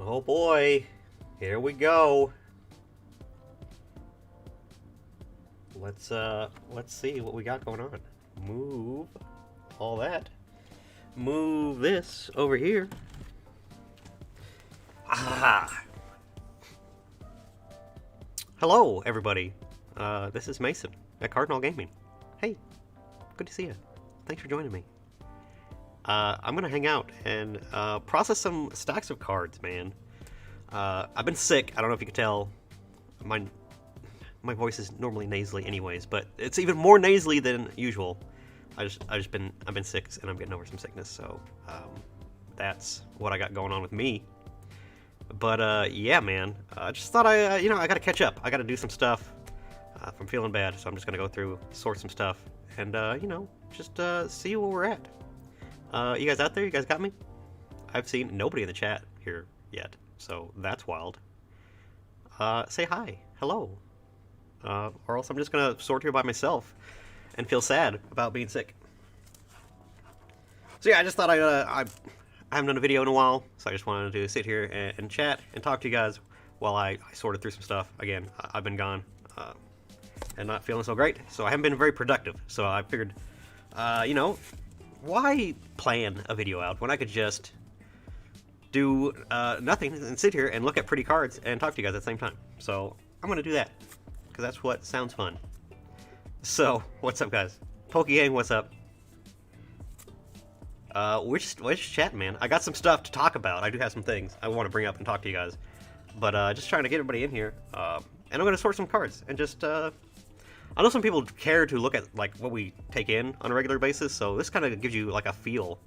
Oh boy, here we go. Let's see what we got going on. Move all that. Move this over here. Ah. Hello, everybody. This is Mason at Cardinal Gaming. Hey, good to see you. Thanks for joining me. I'm gonna hang out and process some stacks of cards, man. I've been sick. I don't know if you can tell. My voice is normally nasally, anyways, but it's even more nasally than usual. I've been sick and I'm getting over some sickness, so that's what I got going on with me. But yeah, man. I just thought I gotta catch up. I gotta do some stuff. I'm feeling bad, so I'm just gonna go through, sort some stuff, and just see where we're at. You guys out there? You guys got me? I've seen nobody in the chat here yet, so that's wild. Say hi, hello, or else I'm just gonna sort here by myself and feel sad about being sick. So yeah, I just thought I haven't done a video in a while, so I just wanted to sit here and chat and talk to you guys while I sorted through some stuff. Again, I've been gone and not feeling so great, so I haven't been very productive. So I figured, why plan a video out when I could just do nothing and sit here and look at pretty cards and talk to you guys at the same time? So I'm gonna do that because that's what sounds fun. So what's up, guys? Pokegang, what's up? We're just chatting, man. I got some stuff to talk about. I do have some things I want to bring up and talk to you guys, but just trying to get everybody in here. And I'm gonna sort some cards and just. I know some people care to look at like what we take in on a regular basis, so this kind of gives you like a feel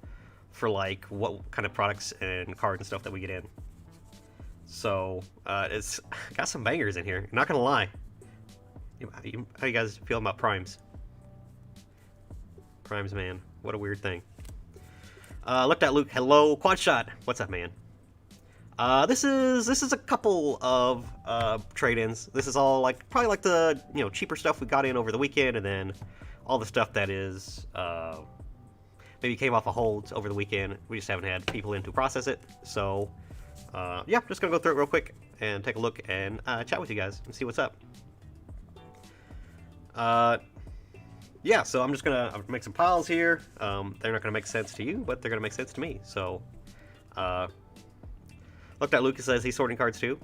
for like what kind of products and cards and stuff that we get in. So it's got some bangers in here. Not gonna lie. How do you guys feel about primes? Primes, man. What a weird thing. Looked at Luke. Hello, Quad Shot. What's up, man? This is a couple of trade-ins. This is all like probably like the cheaper stuff we got in over the weekend, and then all the stuff that is maybe came off of holds over the weekend. We just haven't had people in to process it. So yeah, just gonna go through it real quick and take a look and chat with you guys and see what's up. Yeah, so I'm just gonna make some piles here. They're not gonna make sense to you, but they're gonna make sense to me. So looked at Lucas says he's sorting cards too.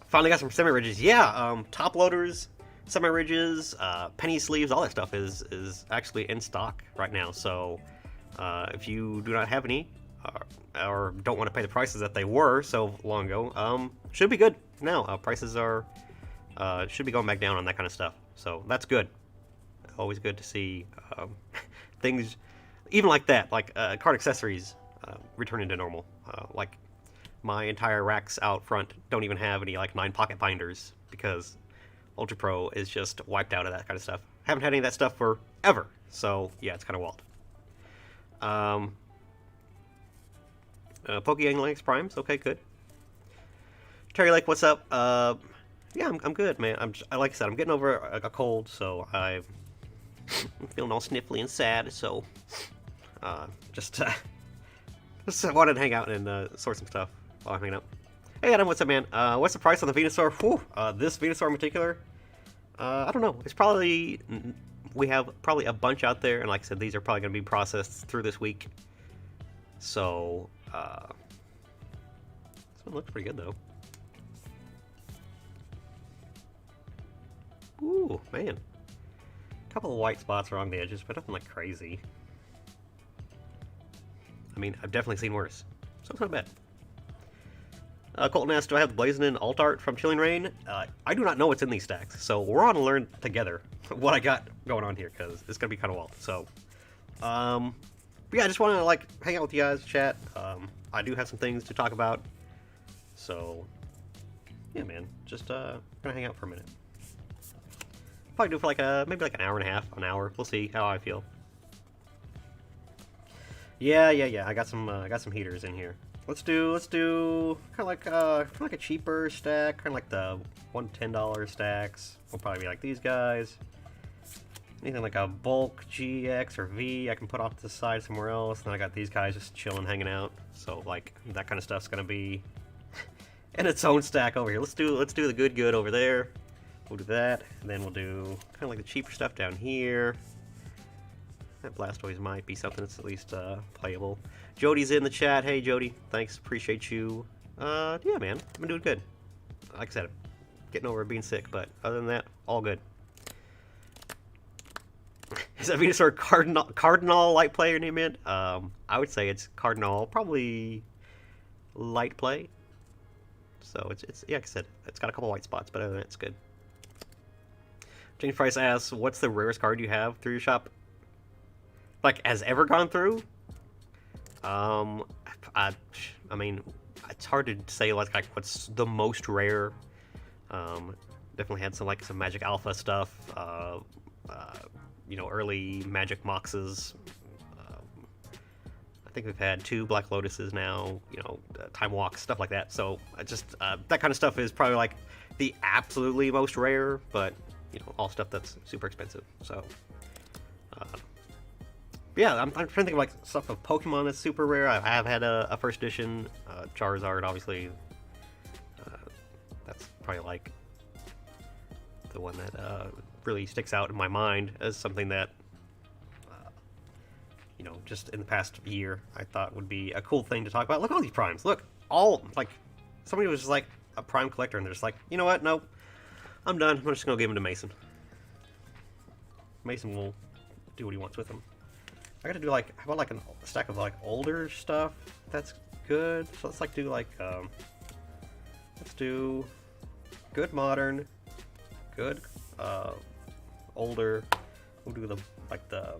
Finally got some semi-ridges. Yeah, top loaders, semi-ridges, penny sleeves, all that stuff is actually in stock right now. So if you do not have any or don't want to pay the prices that they were so long ago, should be good now. Prices are should be going back down on that kind of stuff. So that's good. Always good to see things even like that, like card accessories returning to normal. Like my entire racks out front don't even have any like 9 pocket binders because Ultra Pro is just wiped out of that kind of stuff. Haven't had any of that stuff forever, so yeah, it's kind of wild. Pokegang Linux Primes, okay, good. Terry Lake, what's up? Yeah, I'm good, man. Like I said, I'm getting over a cold, so I'm feeling all sniffly and sad. So just wanted to hang out and sort some stuff while I'm hanging out. Hey Adam, what's up, man? What's the price on the Venusaur? Whew, this Venusaur in particular, I don't know. It's probably, we have probably a bunch out there, and like I said, these are probably going to be processed through this week. So this one looks pretty good though. Ooh, man. A couple of white spots around the edges, but nothing like crazy. I mean, I've definitely seen worse, so it's not bad. Colton asked, do I have the Blazing In Alt Art from Chilling Reign? I do not know what's in these stacks, so we're on to learn together what I got going on here, because it's going to be kind of wild. So, but yeah, I just want to like hang out with you guys, chat. I do have some things to talk about, so yeah, man, just gonna hang out for a minute. Probably do it for like maybe like an hour and a half, an hour. We'll see how I feel. Yeah. I got some heaters in here. Let's do kind of like a cheaper stack, kind of like the $110 stacks. Will probably be like these guys. anything like a bulk GX or V I can put off to the side somewhere else. And then I got these guys just chilling, hanging out. So like that kind of stuff's gonna be in its own stack over here. Let's do the good over there. We'll do that, and then we'll do kind of like the cheaper stuff down here. That Blastoise might be something that's at least playable. Jody's in the chat. Hey Jody, thanks, appreciate you. Yeah man, I've been doing good. Like I said, getting over being sick, but other than that, all good. Is that Venusaur Cardinal light play your name in? I would say it's Cardinal, probably light play. So it's yeah, like I said, it's got a couple white spots, but other than that, it's good. James Price asks, what's the rarest card you have through your shop? Like, has ever gone through? I mean, it's hard to say like what's the most rare. Definitely had some Magic Alpha stuff. You know, early Magic Moxes. I think we've had 2 Black Lotuses now. You know, Time Walk, stuff like that. So just that kind of stuff is probably like the absolutely most rare, but you know, all stuff that's super expensive. So yeah, I'm trying to think of like stuff of Pokemon that's super rare. I have had a first edition Charizard, obviously. That's probably like the one that really sticks out in my mind as something that you know, just in the past year I thought would be a cool thing to talk about. Look at all these primes. Look, all like somebody was just like a prime collector and they're just like, you know what, nope, I'm done. I'm just gonna give them to Mason. Mason will do what he wants with them. I gotta do like, how about like a stack of like older stuff? That's good. So let's like do like, let's do good modern, good older. We'll do the like the,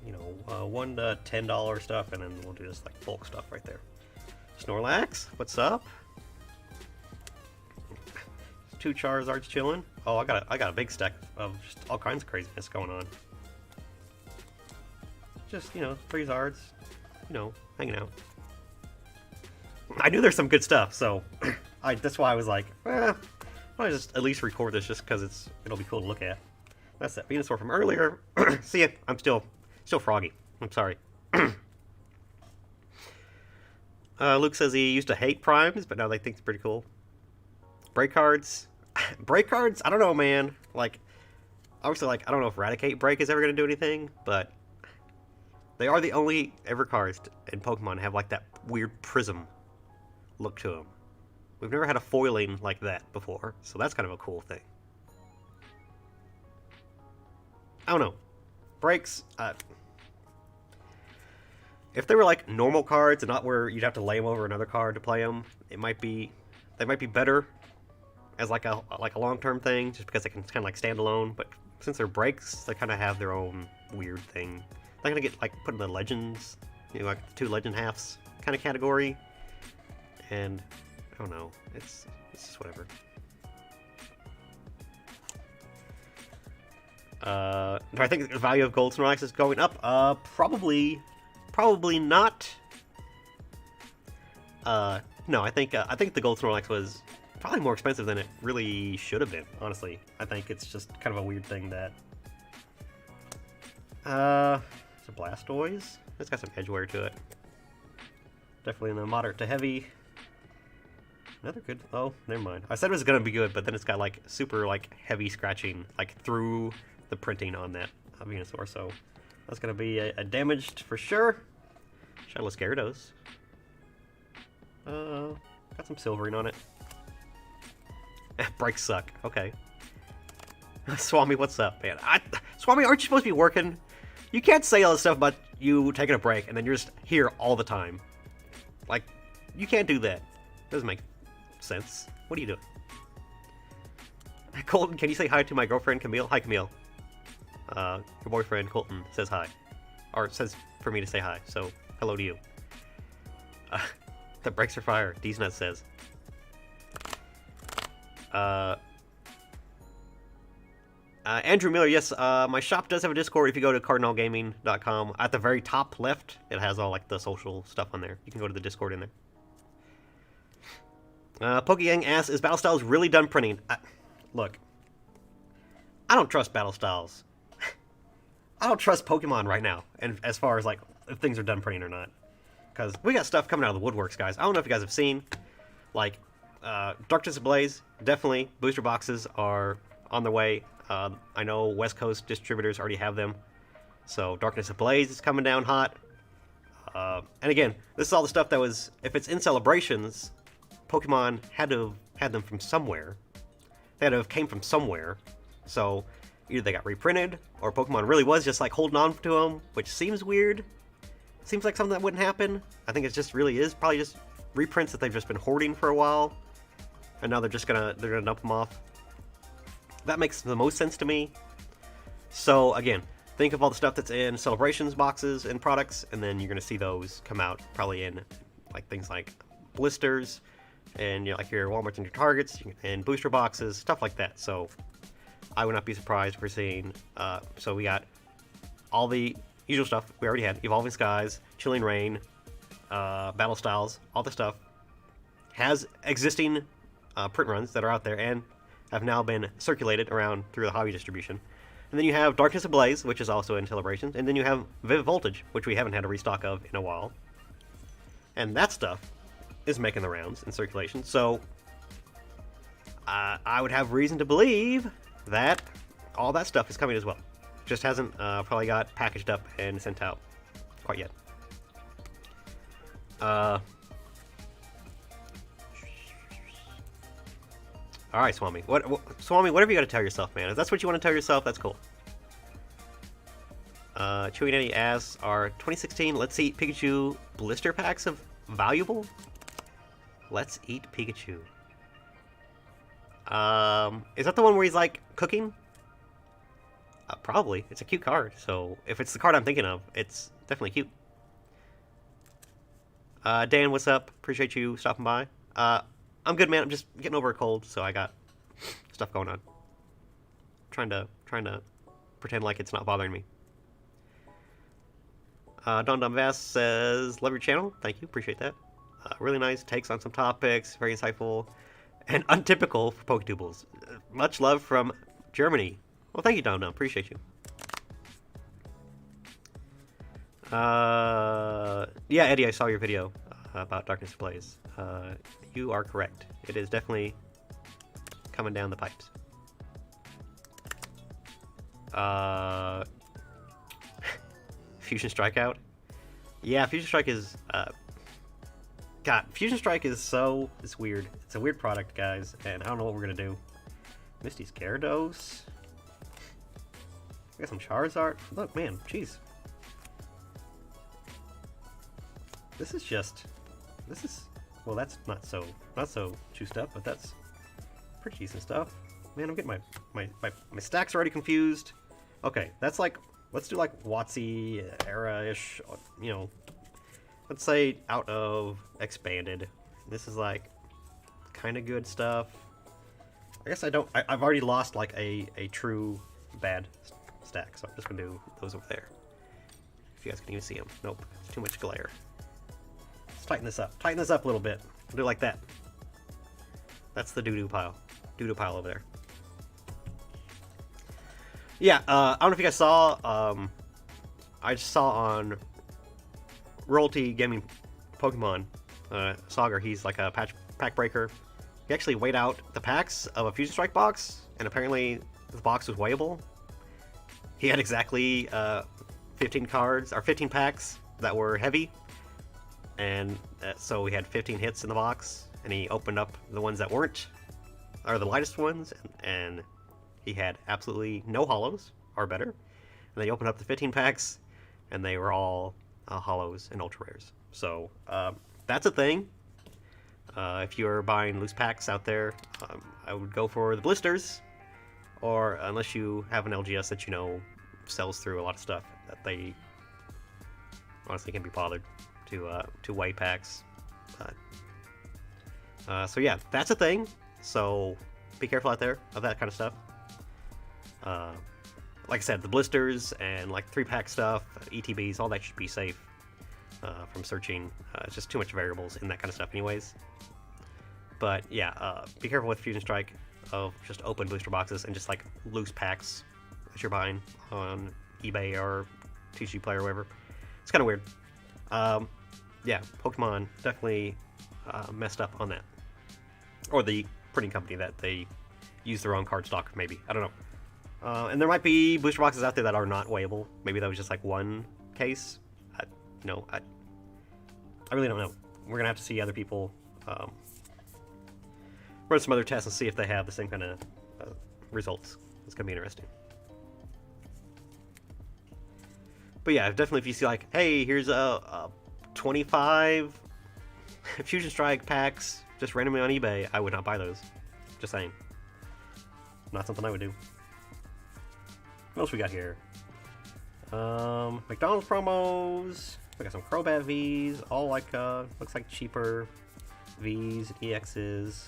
you know, $1 to $10 stuff, and then we'll do this like bulk stuff right there. Snorlax, what's up? 2 Charizards chilling. Oh, I got a big stack of just all kinds of craziness going on. Just, you know, 3 Zards, you know, hanging out. I knew there's some good stuff, so that's why I was like, I'll just at least record this just because it'll be cool to look at. That's that Venusaur from earlier. See ya. I'm still froggy. I'm sorry. Luke says he used to hate primes, but now they think it's pretty cool. Break cards. Break cards? I don't know, man. Like, obviously, like, I don't know if Eradicate Break is ever going to do anything, but they are the only ever cards in Pokemon to have, like, that weird prism look to them. We've never had a foiling like that before, so that's kind of a cool thing. I don't know. Breaks, if they were, like, normal cards and not where you'd have to lay them over another card to play them, they might be better as like a long-term thing, just because they can kind of like stand alone. But since they're breaks, they kind of have their own weird thing. They're gonna get like put in the legends, you know, like the 2 legend halves kind of category. And I don't know, it's just whatever. Do I think the value of gold Snorlax is going up? Probably not. No, I think the gold Snorlax was probably more expensive than it really should have been, honestly. I think it's just kind of a weird thing that... it's a Blastoise. It's got some edgeware to it. Definitely in the moderate to heavy. Another good... Oh, never mind. I said it was going to be good, but then it's got, like, super, like, heavy scratching, like, through the printing on that Venusaur, so that's going to be a damaged for sure. Shadowless Gyarados. Got some silvering on it. Breaks suck. Okay. Swami, what's up, man? Swami, aren't you supposed to be working? You can't say all this stuff about you taking a break and then you're just here all the time. Like, you can't do that. Doesn't make sense. What are you doing? Colton, can you say hi to my girlfriend, Camille? Hi, Camille. Your boyfriend, Colton, says hi. Or says for me to say hi, so hello to you. The brakes are fire, Deesnut says. Andrew Miller, yes, my shop does have a Discord. If you go to cardinalgaming.com, at the very top left, it has all like the social stuff on there. You can go to the Discord in there. Pokeyang asks, is Battle Styles really done printing? Look, I don't trust Battle Styles. I don't trust Pokemon right now, and as far as like if things are done printing or not, because we got stuff coming out of the woodworks, guys. I don't know if you guys have seen, like, Darkness Ablaze. Definitely, booster boxes are on their way. I know West Coast distributors already have them, so Darkness Ablaze is coming down hot. And again, this is all the stuff that was, if it's in celebrations, Pokemon had to have had them from somewhere. They had to have came from somewhere. So either they got reprinted, or Pokemon really was just like holding on to them, which seems weird. Seems like something that wouldn't happen. I think it just really is probably just reprints that they've just been hoarding for a while, and now they're gonna dump them off. That makes the most sense to me. So again, think of all the stuff that's in celebrations boxes and products, and then you're gonna see those come out probably in like things like blisters and like your Walmarts and your Targets and booster boxes, stuff like that. So I would not be surprised if we're seeing. So we got all the usual stuff we already had: Evolving Skies, Chilling Rain, Battle Styles, all the stuff has existing print runs that are out there and have now been circulated around through the hobby distribution. And then you have Darkness Ablaze, which is also in celebrations, and then you have Vivid Voltage, which we haven't had a restock of in a while. And that stuff is making the rounds in circulation, so I would have reason to believe that all that stuff is coming as well. Just hasn't probably got packaged up and sent out quite yet. All right, Swami. Swami, whatever you got to tell yourself, man. If that's what you want to tell yourself, that's cool. Chewy Nanny asks, are 2016 Let's Eat Pikachu blister packs of valuable? Let's Eat Pikachu. Is that the one where he's like cooking? Probably. It's a cute card, so if it's the card I'm thinking of, it's definitely cute. Dan, what's up? Appreciate you stopping by. I'm good, man. I'm just getting over a cold, so I got stuff going on. Trying to pretend like it's not bothering me. Don Dumbass says, love your channel. Thank you. Appreciate that. Really nice takes on some topics. Very insightful and untypical for Poketubles. Much love from Germany. Well, thank you, Dom Dom. Appreciate you. Yeah, Eddie, I saw your video about Darkness Ablaze. You are correct. It is definitely coming down the pipes. Fusion Strikeout. Yeah, Fusion Strike is... God, Fusion Strike is it's weird. It's a weird product, guys, and I don't know what we're gonna do. Misty's Gyarados. I got some Charizard. Look, man, jeez. This is well, that's not so juiced up, but that's pretty decent stuff. Man, I'm getting my stacks already confused. Okay, that's like, let's do like WotC era-ish, let's say out of expanded. This is like kind of good stuff. I guess I've already lost like a true bad stack, so I'm just gonna do those over there. If you guys can even see them. Nope, it's too much glare. Tighten this up. Tighten this up a little bit. We'll do it like that. That's the doo-doo pile. Doo-doo pile over there. Yeah, I don't know if you guys saw, I just saw on Royalty Gaming Pokemon, Sagar, he's like a pack breaker. He actually weighed out the packs of a Fusion Strike box, and apparently the box was weighable. He had exactly 15 cards, or 15 packs that were heavy. And so we had 15 hits in the box, and he opened up the ones that weren't, or the lightest ones, and he had absolutely no hollows, or better. And then he opened up the 15 packs, and they were all hollows and ultra rares. So that's a thing. If you're buying loose packs out there, I would go for the blisters, or unless you have an LGS that sells through a lot of stuff that they honestly can't be bothered to weigh packs. So yeah, that's a thing. So be careful out there of that kind of stuff. Like I said, the blisters and like 3-pack stuff, ETBs, all that should be safe from searching. It's just too much variables in that kind of stuff anyways. But yeah, be careful with Fusion Strike of just open booster boxes and just like loose packs that you're buying on eBay or TCG Player or whatever. It's kind of weird. Yeah, Pokemon definitely messed up on that. Or the printing company that they used the wrong card stock, maybe. I don't know. And there might be booster boxes out there that are not weighable. Maybe that was just like one case. I really don't know. We're going to have to see other people run some other tests and see if they have the same kind of results. It's going to be interesting. But yeah, definitely if you see like, hey, here's a 25 Fusion Strike packs just randomly on eBay, I would not buy those. Just saying. Not something I would do. What else we got here? McDonald's promos. We got some Crobat Vs, all like looks like cheaper Vs, EXs.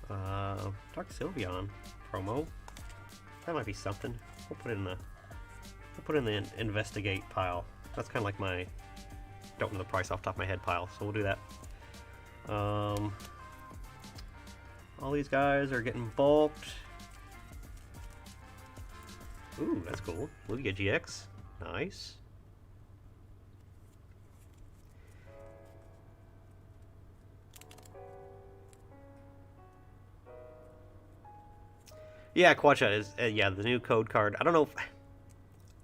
Dark Sylveon promo. That might be something. We'll put it in the investigate pile. That's kind of like my don't know the price off the top of my head pile, so we'll do that. All these guys are getting bulked. Ooh, that's cool. Lugia GX. Nice. Yeah, Quadshot is, yeah, the new code card. I don't know if...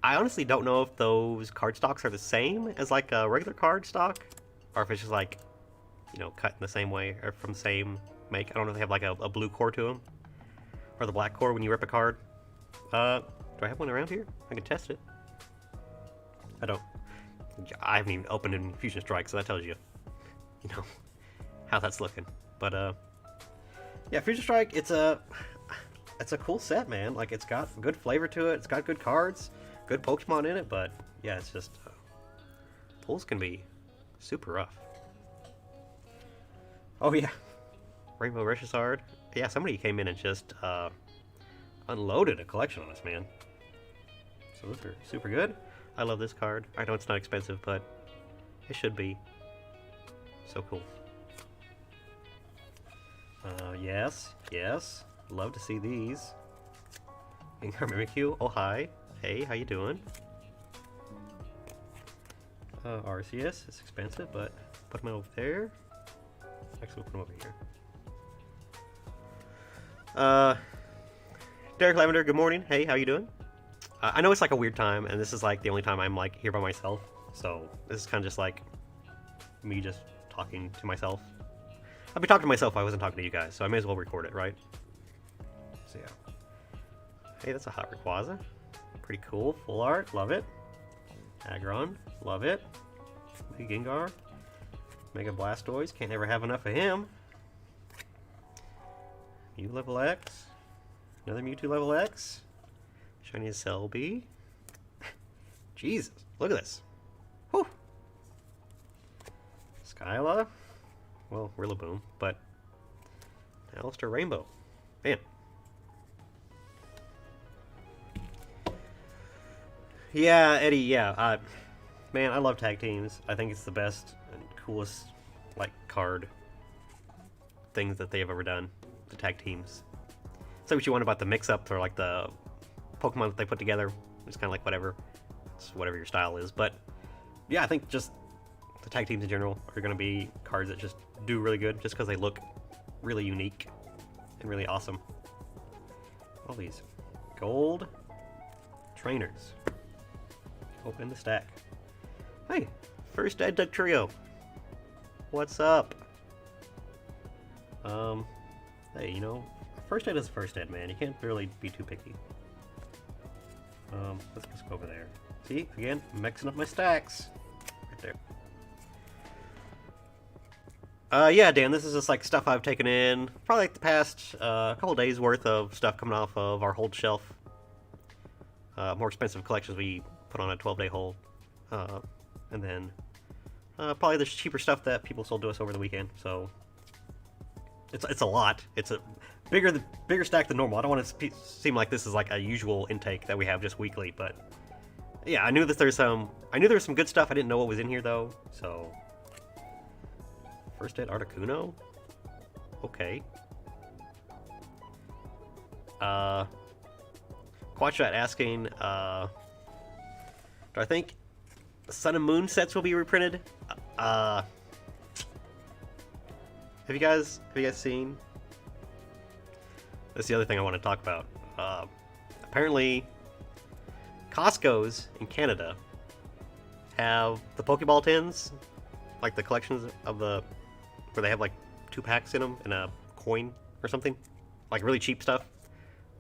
I honestly don't know if those card stocks are the same as like a regular card stock, or if it's just like, you know, cut in the same way, or from the same make. I don't know if they have like a blue core to them, or the black core when you rip a card. Do I have one around here? I can test it. I don't. I haven't even opened in Fusion Strike, so that tells you, you know, how that's looking. But yeah, Fusion Strike, it's a cool set, man. Like, it's got good flavor to it. It's got good cards, good Pokemon in it. But yeah, it's just pulls can be super rough. Oh yeah, Rainbow Reshizard. Yeah, somebody came in and just unloaded a collection on us, man. So those are super good. I love this card. I know it's not expensive, but it should be. So cool. Yes, yes. Love to see these. Ingar Mimikyu. Oh, hi. Hey, how you doing? Arceus. It's expensive, but put them over there. Actually, we'll put them over here. Derek Lavender, good morning. Hey, how you doing? I know it's like a weird time, and this is like the only time I'm like here by myself. So this is kind of just like me just talking to myself. I'd be talking to myself if I wasn't talking to you guys, so I may as well record it, right? So yeah. Hey, that's a hot Rayquaza. Pretty cool. Full art. Love it. Aggron. Love it. Mega Gengar. Mega Blastoise. Can't ever have enough of him. Mew level X. Another Mewtwo level X. Shiny Celebi. Jesus. Look at this. Whew. Skyla. Well, Rillaboom, but Alistair Rainbow. Man. Yeah, Eddie, yeah. Man, I love tag teams. I think it's the best and coolest, like, card things that they've ever done. The tag teams. Say what you want about the mix-ups or, like, the Pokemon that they put together. It's kind of like whatever. It's whatever your style is. But, yeah, I think just the tag teams in general are going to be cards that just do really good just because they look really unique and really awesome. All these gold trainers. Open the stack. Hey, first Ed Duck Trio. What's up? Hey, you know, first Ed is first Ed, man. You can't really be too picky. Let's just go over there. See, again, mixing up my stacks. Right there. Yeah, Dan, this is just like stuff I've taken in. Probably like the past couple days worth of stuff coming off of our hold shelf. More expensive collections we put on a 12-day hold. And then probably the cheaper stuff that people sold to us over the weekend. So it's a lot. It's a bigger stack than normal. I don't want to seem like this is like a usual intake that we have just weekly, but yeah, I knew that there's some good stuff. I didn't know what was in here though. So first Ed Articuno. Okay. Quatchat asking, do I think Sun and Moon sets will be reprinted? Have you guys seen? That's the other thing I want to talk about. Apparently, Costco's in Canada have the Pokeball tins, like the collections of the, where they have like 2 packs in them and a coin or something, like really cheap stuff.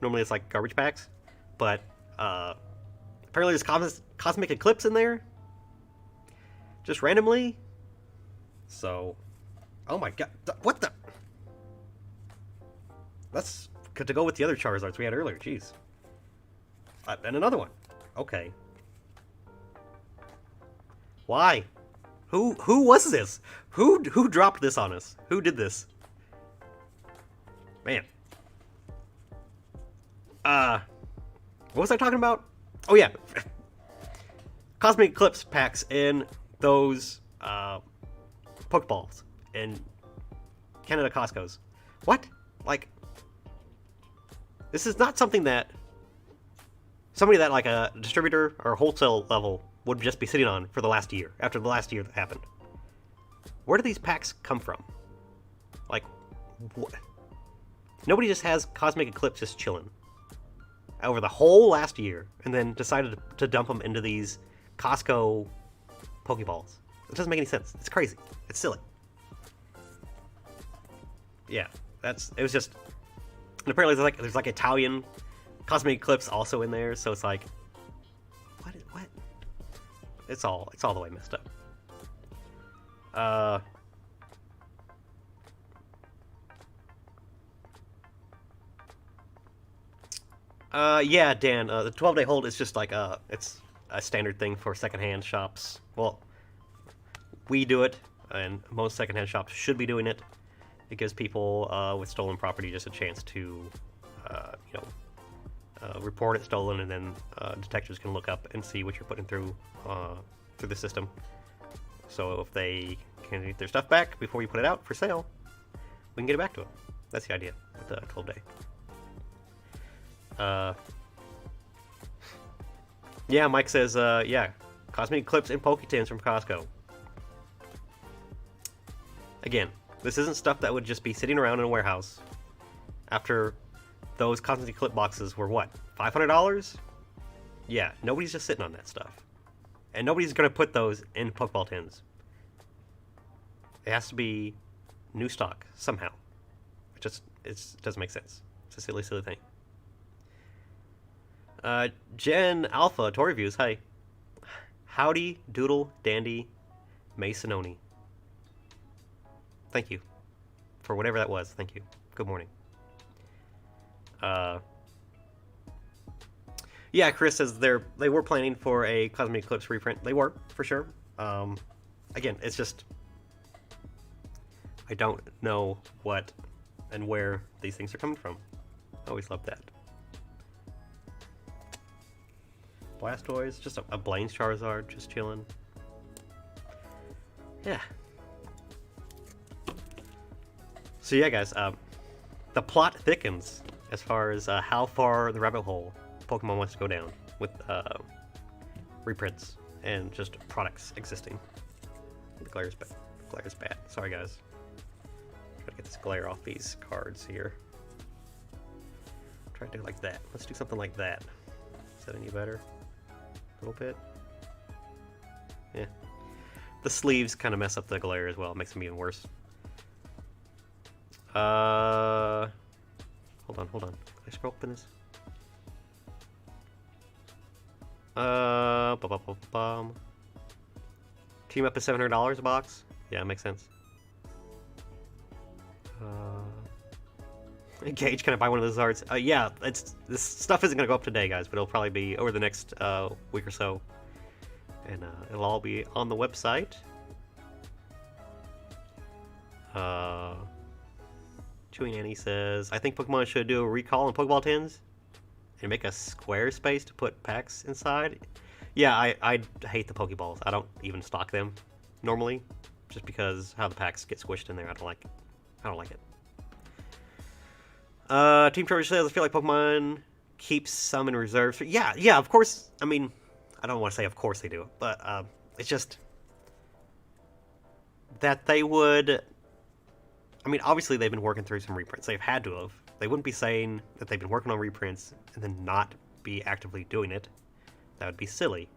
Normally it's like garbage packs, but apparently there's Cosmic Eclipse in there, just randomly. So, oh my god, what the? That's good to go with the other Charizards we had earlier. Jeez, and another one. Okay. Why? Who was this? Who dropped this on us? Who did this? Man. What was I talking about? Oh yeah. Cosmic Eclipse packs in those Pokeballs in Canada Costco's. What? Like, this is not something that somebody that like a distributor or wholesale level would just be sitting on for the last year, after the last year that happened. Where do these packs come from? Like, what? Nobody just has Cosmic Eclipse just chilling over the whole last year and then decided to dump them into these Costco Pokeballs. It doesn't make any sense. It's crazy. It's silly. Yeah, it was just, and apparently there's like Italian Cosmic Eclipse also in there, so it's like, what? It's all the way messed up. Yeah, Dan, the 12-day hold is just like, it's a standard thing for secondhand shops. Well, we do it, and most secondhand shops should be doing it. It gives people with stolen property just a chance to, report it stolen, and then detectives can look up and see what you're putting through the system. So if they can get their stuff back before you put it out for sale, we can get it back to them. That's the idea with the 12-day. Yeah, Mike says, yeah, Cosmic Eclipse and Poketins from Costco. Again, this isn't stuff that would just be sitting around in a warehouse after those Cosmic Eclipse boxes were what, $500? Yeah, nobody's just sitting on that stuff. And nobody's going to put those in Pokeball tins. It has to be new stock, somehow. It doesn't make sense. It's a silly, silly thing. Jen Alpha, Toy Reviews, hi. Howdy, Doodle, Dandy, Masononi. Thank you. For whatever that was, thank you. Good morning. Yeah, Chris says they were planning for a Cosmic Eclipse reprint. They were, for sure. Again, it's just, I don't know what and where these things are coming from. I always love that. Blastoise, just a Blaine's Charizard, just chilling. Yeah. So yeah, guys, the plot thickens as far as how far the rabbit hole Pokemon wants to go down with reprints and just products existing. The glare's bad. The glare's bad. Sorry, guys. Try to get this glare off these cards here. Try to do it like that. Let's do something like that. Is that any better? A little bit. Yeah. The sleeves kind of mess up the glare as well. It makes them even worse. Hold on. Can I scroll up in this? Team up is $700 a box. Yeah, it makes sense. Gage, can I buy one of those arts? Yeah, this stuff isn't gonna go up today, guys, but it'll probably be over the next week or so, and it'll all be on the website. Chewy Annie says, I think Pokemon should do a recall on Pokeball tins and make a square space to put packs inside. Yeah, I hate the Pokeballs. I don't even stock them normally, just because how the packs get squished in there. I don't like it. Team Trevor says, I feel like Pokemon keep some in reserve. So yeah, of course. I mean, I don't want to say of course they do, but it's just that they would. I mean, obviously they've been working through some reprints. They've had to have. They wouldn't be saying that they've been working on reprints and then not be actively doing it. That would be silly.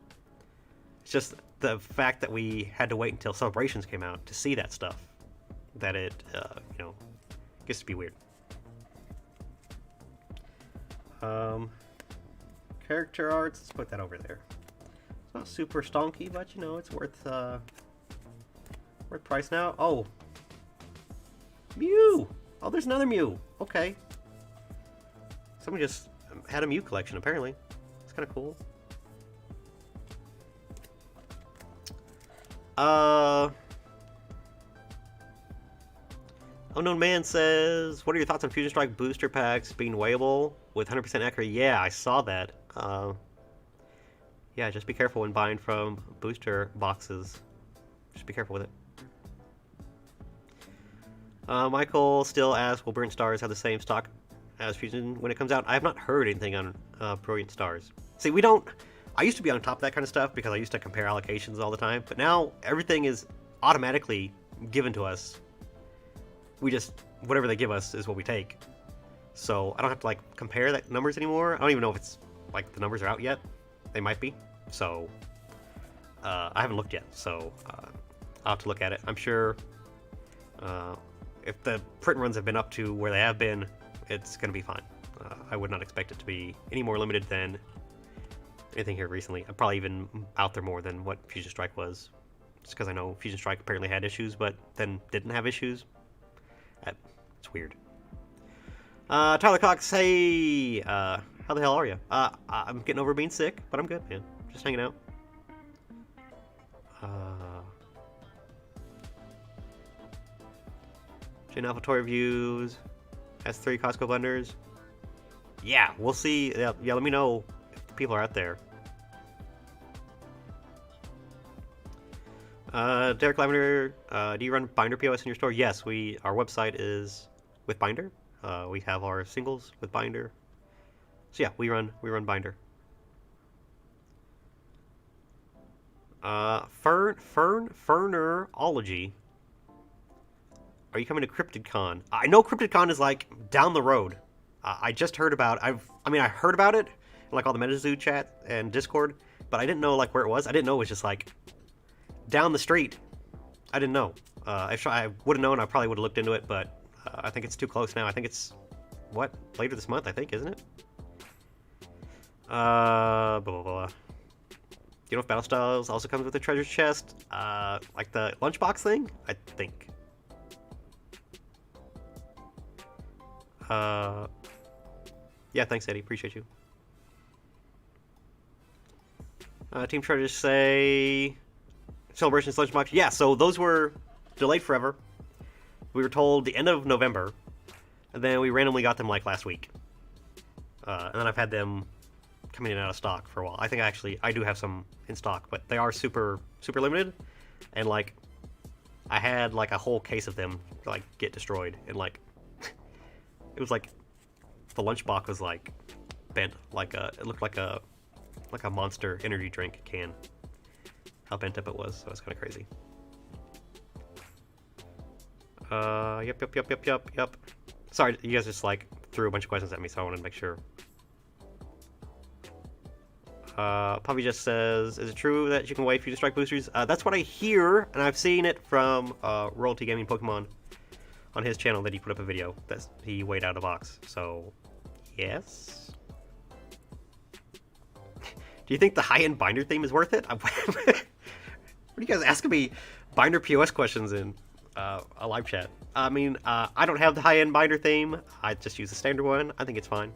It's just the fact that we had to wait until Celebrations came out to see that stuff. That it, gets to be weird. Character arts, let's put that over there. It's not super stonky, but it's worth price now. Oh, Mew! Oh, there's another Mew. Okay. Someone just had a Mew collection, apparently. It's kind of cool. Unknown Man says, what are your thoughts on Fusion Strike booster packs being weighable with 100% accurate? Yeah, I saw that. Yeah, just be careful when buying from booster boxes. Just be careful with it. Michael still asks, will Brilliant Stars have the same stock as Fusion when it comes out? I have not heard anything on Brilliant Stars. See, we don't... I used to be on top of that kind of stuff because I used to compare allocations all the time, but now everything is automatically given to us. We just... whatever they give us is what we take. So I don't have to, compare that numbers anymore. I don't even know if it's, the numbers are out yet. They might be. So, I haven't looked yet, so I'll have to look at it. I'm sure... if the print runs have been up to where they have been, it's going to be fine. I would not expect it to be any more limited than anything here recently. I'm probably even out there more than what Fusion Strike was. Just because I know Fusion Strike apparently had issues, but then didn't have issues. It's weird. Tyler Cox, hey! How the hell are you? I'm getting over being sick, but I'm good, man. Just hanging out. Jane Alpha Toy Reviews. S3 Costco blenders. Yeah, we'll see. Yeah, let me know if the people are out there. Derek Lavender, do you run Binder POS in your store? Yes, our website is with Binder. We have our singles with Binder. So yeah, we run Binder. Fernerology. Are you coming to CryptidCon? I know CryptidCon is down the road. I just heard about. I heard about it in all the Metazoo chat and Discord, but I didn't know where it was. I didn't know it was just down the street. I didn't know. If I would have known, I probably would have looked into it, but I think it's too close now. I think it's later this month. I think, isn't it? Blah, blah, blah. You know if Battle Styles also comes with a treasure chest, like the lunchbox thing? I think. Yeah, thanks, Eddie. Appreciate you. Team Treasures say Celebrations Lunchbox. Yeah, so those were delayed forever. We were told the end of November, and then we randomly got them last week. And then I've had them coming in and out of stock for a while. I think I do have some in stock, but they are super limited, and I had a whole case of them get destroyed, and it was the lunchbox was bent, it looked like a Monster energy drink can. How bent up it was, so it's kind of crazy. Yep. Sorry, you guys just threw a bunch of questions at me, so I wanted to make sure. Puppy just says, is it true that you can weigh Fusion Strike boosters? That's what I hear, and I've seen it from Royalty Gaming Pokemon on his channel that he put up a video that he weighed out of the box. So, yes. Do you think the high-end binder theme is worth it? What are you guys asking me binder POS questions in a live chat? I mean, I don't have the high-end binder theme. I just use the standard one. I think it's fine.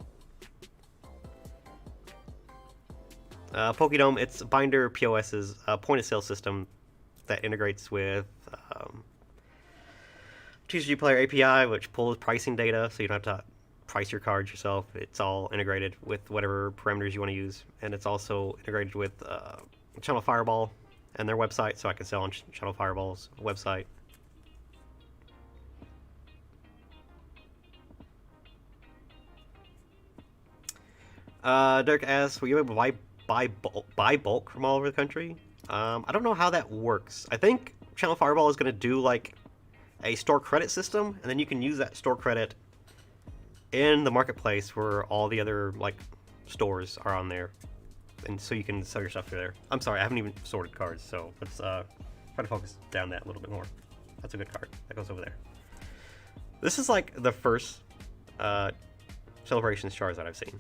Pokédome, it's Binder POS's point-of-sale system that integrates with TCG Player API, which pulls pricing data, so you don't have to price your cards yourself. It's all integrated with whatever parameters you want to use, and it's also integrated with Channel Fireball and their website, so I can sell on Channel Fireball's website. Derek asks, "Will you able to buy bulk from all over the country?" I don't know how that works. I think Channel Fireball is going to do like a store credit system, and then you can use that store credit in the marketplace where all the other like stores are on there, and so you can sell your stuff through there. I'm sorry, I haven't even sorted cards, so let's try to focus down that a little bit more. That's a good card. That goes over there. This is like the first Celebrations Charizard I've seen.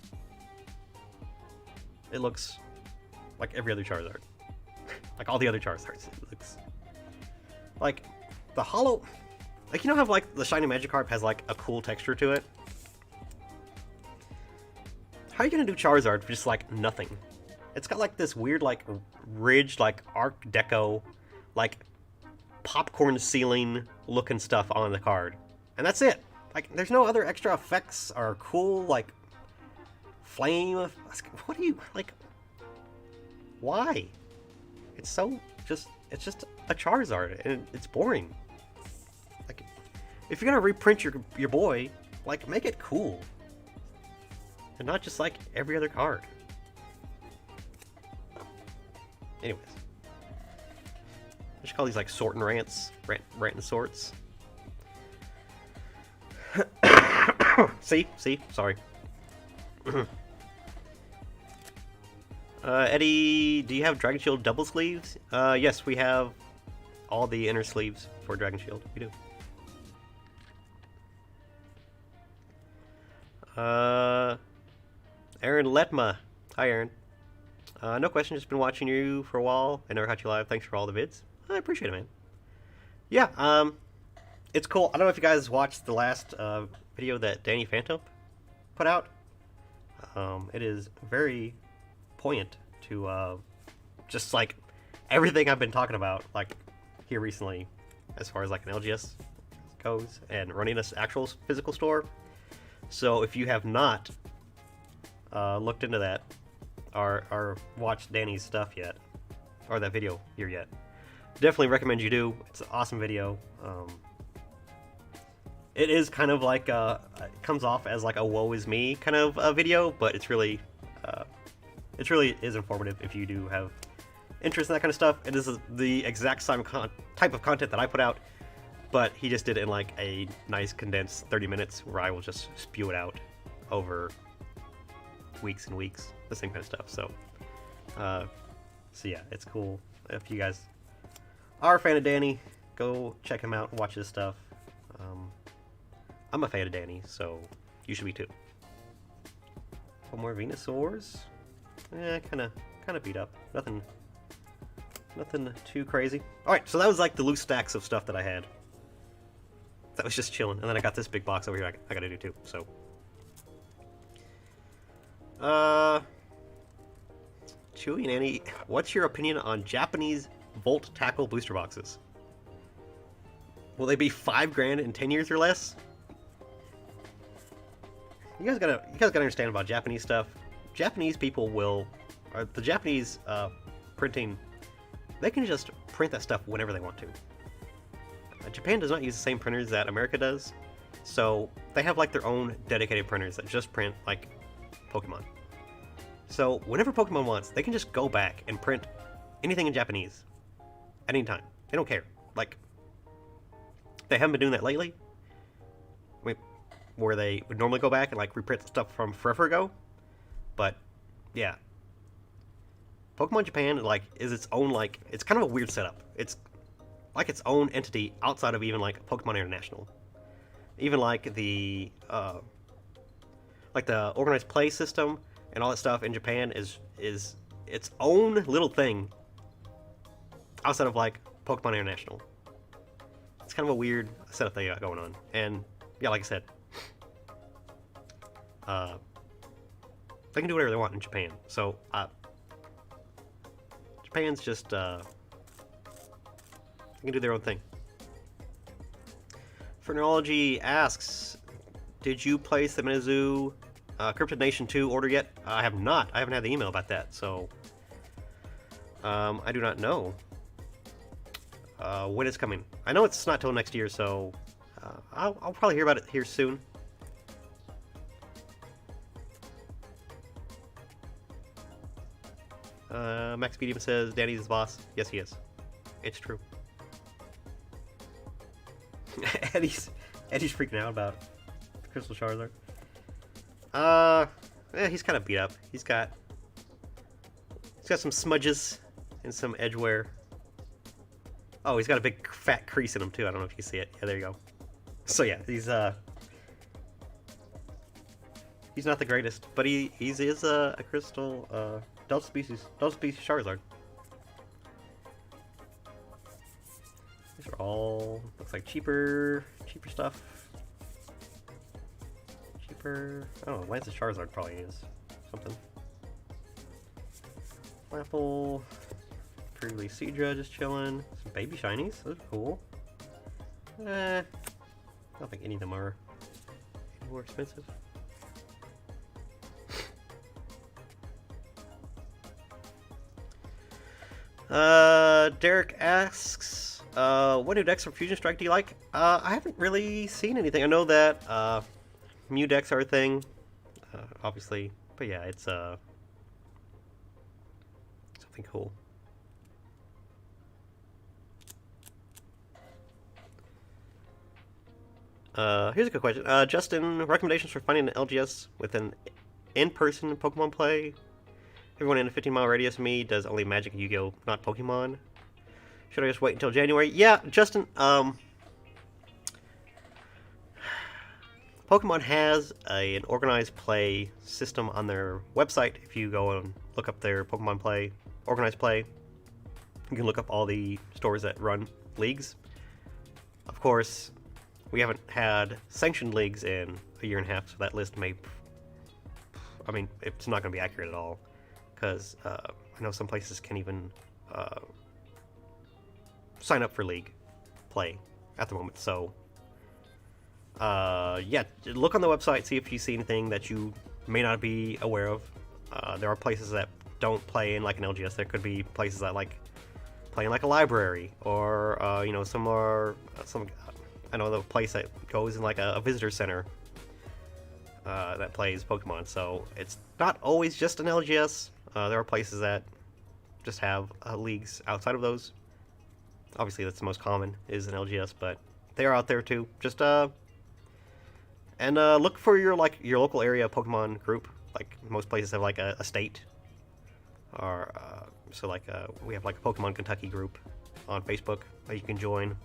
It looks like every other Charizard. Like all the other Charizards. It looks like the hollow. Like, you know how like the shiny Magikarp has like a cool texture to it? How are you gonna do Charizard for just like nothing? It's got like this weird like ridged like Art Deco like popcorn ceiling looking stuff on the card. And that's it. Like there's no other extra effects or cool like flame. What do you like? Why? It's so it's just a Charizard and it's boring. Like if you're gonna reprint your boy, like make it cool. And not just like every other card. Anyways. I should call these like sort and rants. Rant and sorts. See? Sorry. Eddie, do you have Dragon Shield double sleeves? Yes, we have all the inner sleeves for Dragon Shield. We do. Aaron Letma. Hi, Aaron. No question, just been watching you for a while. I never caught you live. Thanks for all the vids. I appreciate it, man. Yeah, it's cool. I don't know if you guys watched the last video that Danny Phantom put out. It is very poignant to just like everything I've been talking about like here recently as far as like an LGS goes and running an actual physical store. So if you have not looked into that or watched Danny's stuff yet, or that video here yet, definitely recommend you do. It's an awesome video. It is kind of like it comes off as like a woe is me kind of video, but it's really is informative if you do have interest in that kind of stuff. It is the exact same type of content that I put out, but he just did it in like a nice condensed 30 minutes where I will just spew it out over weeks and weeks, the same kind of stuff. So yeah, it's cool. If you guys are a fan of Danny, go check him out and watch his stuff. I'm a fan of Danny, so you should be too. One more Venusaurs. Kind of beat up. Nothing too crazy. All right, so that was like the loose stacks of stuff that I had. That was just chilling, and then I got this big box over here. I got to do too. So, Chewy and Annie, what's your opinion on Japanese Volt Tackle booster boxes? Will they be $5,000 in 10 years or less? You guys gotta understand about Japanese stuff. Japanese people will, or the Japanese printing, they can just print that stuff whenever they want to. Japan does not use the same printers that America does, so they have like their own dedicated printers that just print like Pokemon. So whenever Pokemon wants, they can just go back and print anything in Japanese at any time. They don't care. Like, they haven't been doing that lately. I mean, where they would normally go back and like reprint stuff from forever ago. But yeah, Pokemon Japan like is its own like it's kind of a weird setup. It's like its own entity outside of even like Pokemon International. Even like the organized play system and all that stuff in Japan is its own little thing outside of like Pokemon International. It's kind of a weird setup they got going on. And yeah, like I said, they can do whatever they want in Japan. So Japan's just they can do their own thing. Phrenology asks, did you place the Metazoo Cryptid Nation 2 order yet? I have not. I haven't had the email about that, so I do not know when it's coming. I know it's not till next year, so I'll probably hear about it here soon. Max Medium says Danny's the boss. Yes, he is. It's true. Eddie's freaking out about Crystal Charizard. He's kind of beat up. He's got some smudges and some edge wear. Oh, he's got a big fat crease in him too. I don't know if you see it. Yeah, there you go. So yeah, he's not the greatest, but he is a crystal Delta species Charizard. These are all looks like cheaper stuff. Cheaper. I don't know. Lance's Charizard probably is something. Flapple. Pre-release Seadra just chilling. Some baby shinies. Those are cool. I don't think any of them are any more expensive. Derek asks, what new decks for Fusion Strike do you like? I haven't really seen anything. I know that Mew decks are a thing, obviously, but yeah, it's something cool. Here's a good question. Justin, recommendations for finding an LGS with an in-person Pokemon play? Everyone in a 15-mile radius of me does only Magic and Yu-Gi-Oh!, not Pokemon. Should I just wait until January? Yeah, Justin, Pokemon has an organized play system on their website. If you go and look up their Pokemon play, organized play, you can look up all the stores that run leagues. Of course, we haven't had sanctioned leagues in a year and a half, so that list may... I mean, it's not going to be accurate at all. Because I know some places can even sign up for league play at the moment. So, yeah, look on the website, see if you see anything that you may not be aware of. There are places that don't play in like an LGS. There could be places that like play in like a library, or you know, some I know the place that goes in like a visitor center that plays Pokemon. So it's not always just an LGS. There are places that just have leagues outside of those. Obviously, that's the most common, is an LGS, but they are out there too. Just and look for your local area Pokemon group. Like most places have like a state, or so like we have like a Pokemon Kentucky group on Facebook that you can join.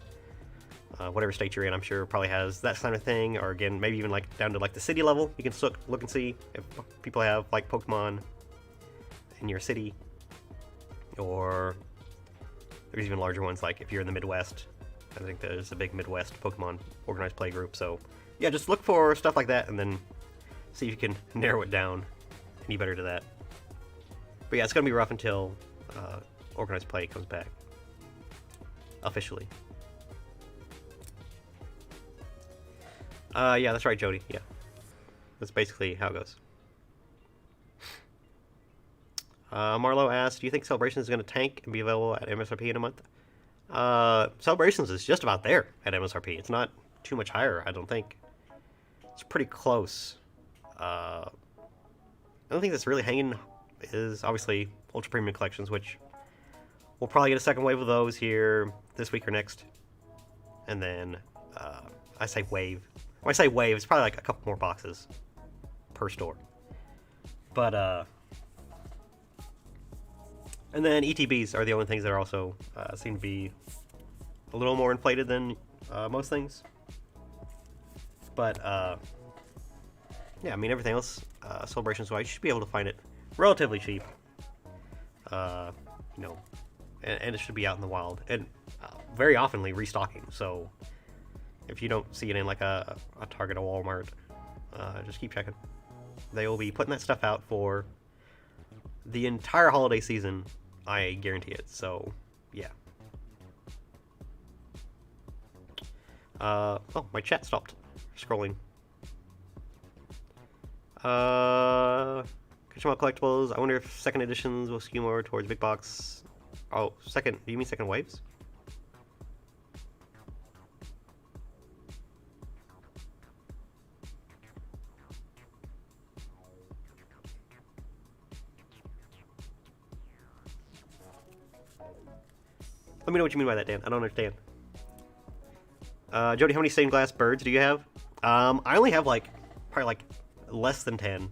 Whatever state you're in, I'm sure probably has that kind of thing. Or again, maybe even like down to like the city level, you can look and see if people have like Pokemon in your city, or there's even larger ones like if you're in the Midwest. I think there's a big Midwest Pokemon organized play group. So yeah, just look for stuff like that and then see if you can narrow it down any better to that. But yeah, it's gonna be rough until organized play comes back officially. Yeah, that's right, Jody. Yeah, that's basically how it goes. Marlo asked, do you think Celebrations is going to tank and be available at MSRP in a month? Celebrations is just about there at MSRP. It's not too much higher, I don't think. It's pretty close. The only thing that's really hanging is obviously Ultra Premium Collections, which we'll probably get a second wave of those here this week or next. And then, I say wave. When I say wave, it's probably like a couple more boxes per store. But, and then ETBs are the only things that are also seem to be a little more inflated than most things. But yeah, I mean everything else, Celebrations-wise, you should be able to find it relatively cheap. You know, and it should be out in the wild and very oftenly restocking. So if you don't see it in like a Target or Walmart, just keep checking. They will be putting that stuff out for the entire holiday season. I guarantee it. So, yeah. Oh, my chat stopped scrolling. Kachima Collectibles. I wonder if second editions will skew more towards big box. Oh, second. Do you mean second waves? Let me know what you mean by that, Dan. I don't understand. Jody, how many stained glass birds do you have? I only have like probably like less than 10.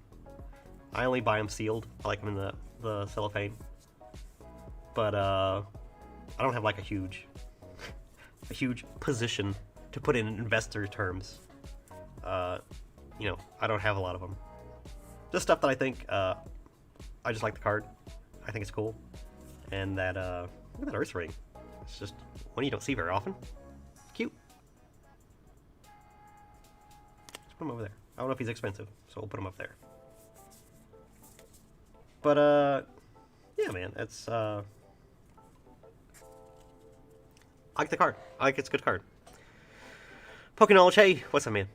I only buy them sealed. I like them in the cellophane. But I don't have like a huge position to put in investor terms. You know, I don't have a lot of them. Just stuff that I think I just like the card. I think it's cool, and that look at that Earth ring. It's just one you don't see very often. Cute. Let's put him over there. I don't know if he's expensive, so we'll put him up there. But yeah, man, it's I like the card. I like it's a good card. Knowledge, hey, what's up, man?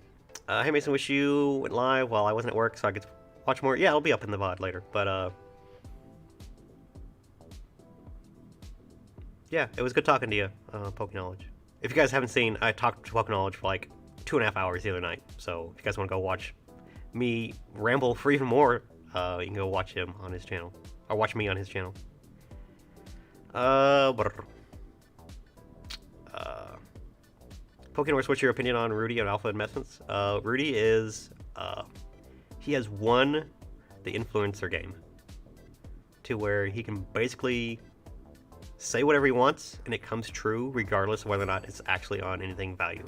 Hey, Mason, wish you went live while I wasn't at work so I could watch more. Yeah, it'll be up in the VOD later, but yeah, it was good talking to you, Knowledge. If you guys haven't seen, I talked to Knowledge for like 2.5 hours the other night, so if you guys want to go watch me ramble for even more, you can go watch him on his channel, or watch me on his channel. Pokenorse, what's your opinion on Rudy and Alpha Investments? Rudy is, he has won the influencer game to where he can basically say whatever he wants and it comes true regardless of whether or not it's actually on anything value.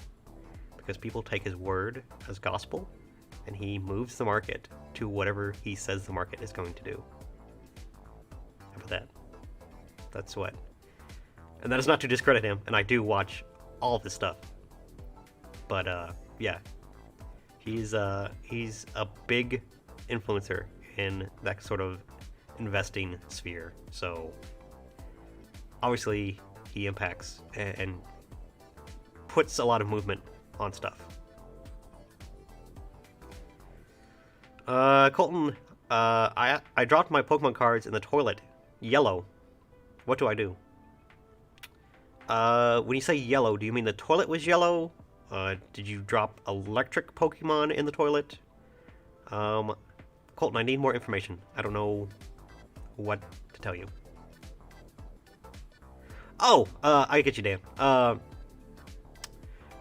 Because people take his word as gospel and he moves the market to whatever he says the market is going to do. How about that? That's what. And that is not to discredit him, and I do watch all of this stuff. But yeah, he's a big influencer in that sort of investing sphere. So obviously he impacts and puts a lot of movement on stuff. Colton, I dropped my Pokemon cards in the toilet. Yellow. What do I do? When you say yellow, do you mean the toilet was yellow? Did you drop electric Pokemon in the toilet? Colton, I need more information. I don't know what to tell you. Oh, I get you, Dan.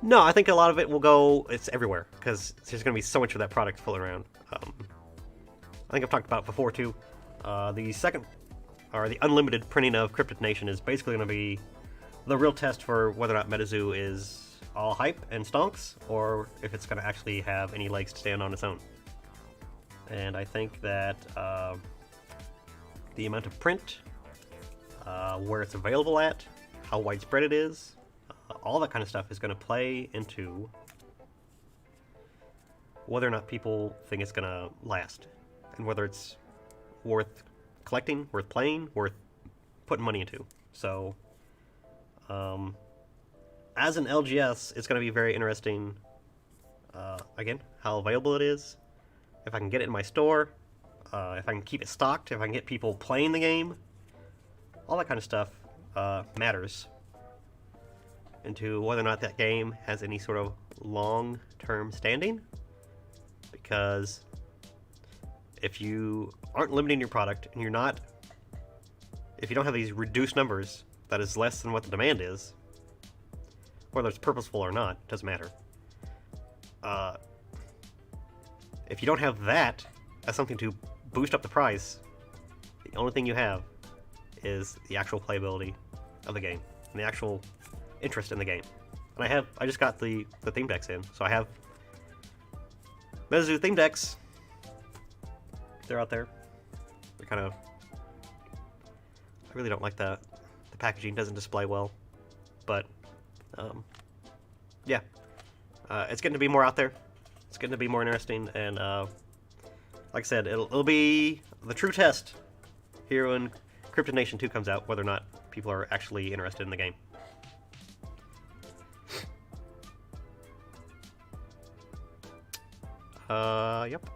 No, I think a lot of it will go, it's everywhere, because there's going to be so much of that product floating around. I think I've talked about it before, too. The second, or the unlimited printing of Cryptid Nation is basically going to be the real test for whether or not Metazoo is all hype and stonks, or if it's going to actually have any legs to stand on its own. And I think that the amount of print, where it's available at, how widespread it is, all that kind of stuff is going to play into whether or not people think it's going to last, and whether it's worth collecting, worth playing, worth putting money into. So as an LGS, it's going to be very interesting, again, how available it is, if I can get it in my store, if I can keep it stocked, if I can get people playing the game, all that kind of stuff matters into whether or not that game has any sort of long-term standing. Because if you aren't limiting your product, and if you don't have these reduced numbers that is less than what the demand is, whether it's purposeful or not, doesn't matter. If you don't have that as something to boost up the price, the only thing you have is the actual playability of the game and the actual interest in the game. And I just got the theme decks in, so I have Metazoo theme decks. They're out there. They're kind of, I really don't like the packaging doesn't display well, but yeah, it's getting to be more out there. It's getting to be more interesting, and like I said, it'll be the true test here when Cryptid Nation 2 comes out, whether or not people are actually interested in the game. Yep.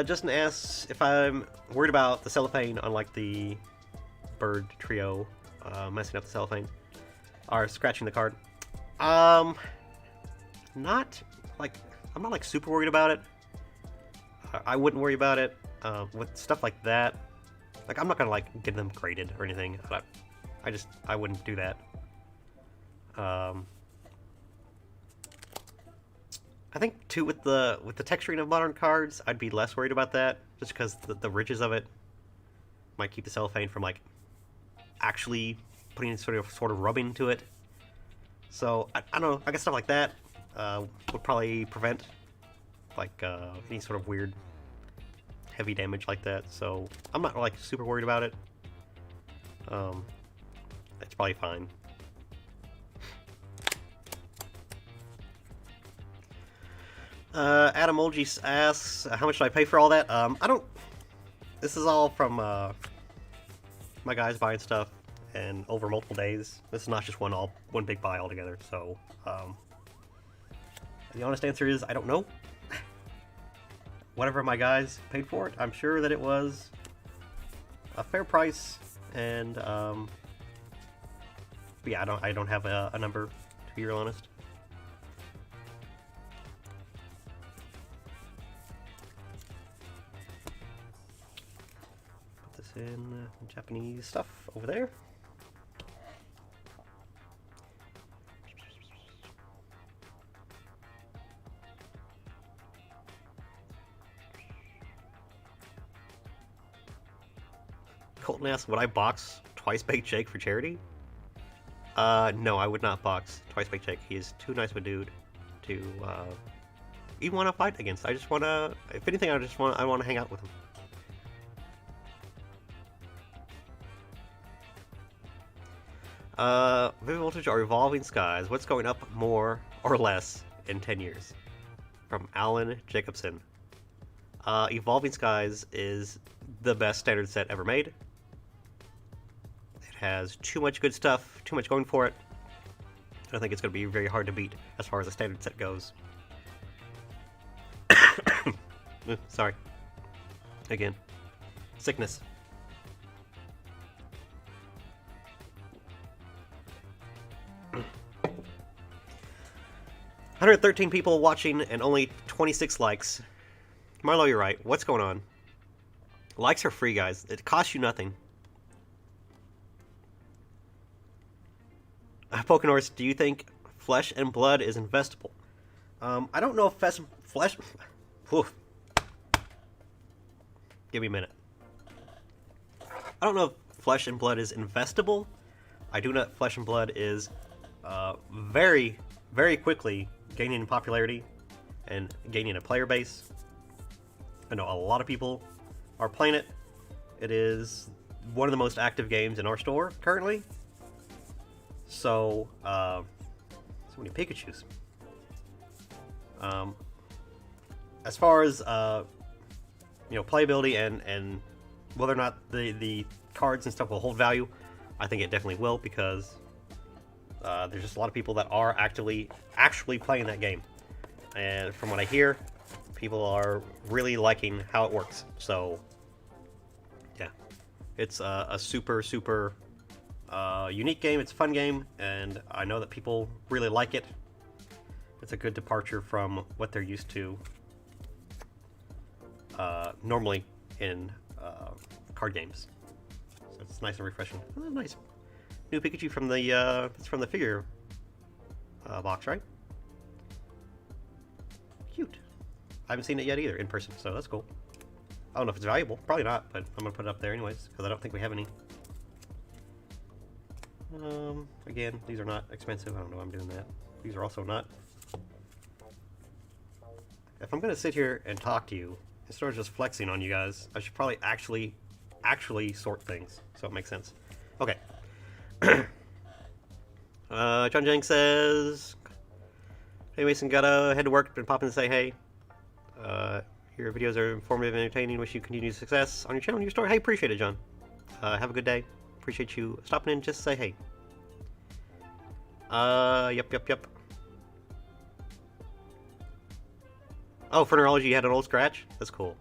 Justin asks if I'm worried about the cellophane on like the bird trio messing up the cellophane or scratching the card. Not like, I'm not like super worried about it. I wouldn't worry about it with stuff like that. Like, I'm not gonna like get them graded or anything. I wouldn't do that. I think too with the texturing of modern cards, I'd be less worried about that, just because the ridges of it might keep the cellophane from like actually putting sort of rubbing to it. So I don't know. I guess stuff like that would probably prevent like any sort of weird heavy damage like that. So I'm not like super worried about it. It's probably fine. Adam Olgi asks, how much did I pay for all that? I don't... This is all from my guys buying stuff and over multiple days. This is not just one big buy altogether, so the honest answer is I don't know. Whatever my guys paid for it, I'm sure that it was a fair price, and but yeah, I don't have a number, to be real honest. Put this in Japanese stuff over there. Colton asks, would I box Twice Baked Jake for charity? No, I would not box Twice Baked Jake. He is too nice of a dude to even want to fight against. I just want to, if anything, I want to hang out with him. Vivid Voltage or Evolving Skies, what's going up more or less in 10 years? From Alan Jacobson. Evolving Skies is the best standard set ever made. It has too much good stuff, too much going for it. I think it's going to be very hard to beat as far as the standard set goes. Sorry. Again. Sickness. 113 people watching and only 26 likes. Marlo, you're right. What's going on? Likes are free, guys. It costs you nothing. Pokenorse, do you think Flesh and Blood is investable? I don't know if flesh... Oof. Give me a minute. I don't know if Flesh and Blood is investable. I do know that Flesh and Blood is very, very quickly gaining in popularity and gaining a player base. I know a lot of people are playing it. It is one of the most active games in our store currently. So, so many Pikachus. As far as playability and whether or not the cards and stuff will hold value, I think it definitely will, because there's just a lot of people that are actually playing that game, and from what I hear, people are really liking how it works. So yeah, it's a super unique game. It's a fun game, and I know that people really like it. It's a good departure from what they're used to normally in card games. So it's nice and refreshing. Oh, nice new Pikachu from the it's from the figure box, right? Cute. I haven't seen it yet either in person, so that's cool. I don't know if it's valuable. Probably not, but I'm gonna put it up there anyways because I don't think we have any. Again, these are not expensive. I don't know why I'm doing that. These are also not. If I'm gonna sit here and talk to you instead of just flexing on you guys, I should probably actually sort things so it makes sense. Okay. John Jenks says, "Hey Mason, gotta head to work. Been popping to say hey. Your videos are informative and entertaining. Wish you continued success on your channel and your store." Hey, appreciate it, John. Have a good day. Appreciate you stopping in just to say hey. Yep. Oh, for neurology, you had an old scratch? That's cool.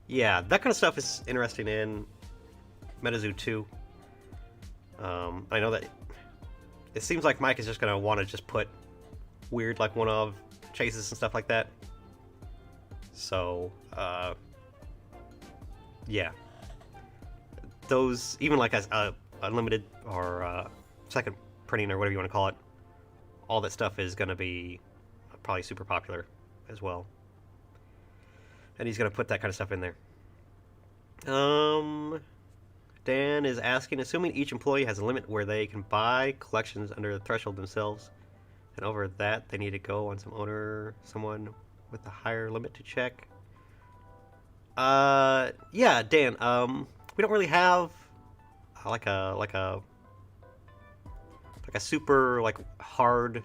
Yeah, that kind of stuff is interesting in Metazoo 2. I know that it seems like Mike is just going to want to just put weird like one-off chases and stuff like that. So yeah, those even like as unlimited or second printing or whatever you want to call it, all that stuff is going to be probably super popular as well. And he's going to put that kind of stuff in there. Dan is asking, assuming each employee has a limit where they can buy collections under the threshold themselves, and over that they need to go on someone with a higher limit to check. Yeah, Dan. We don't really have like a super like hard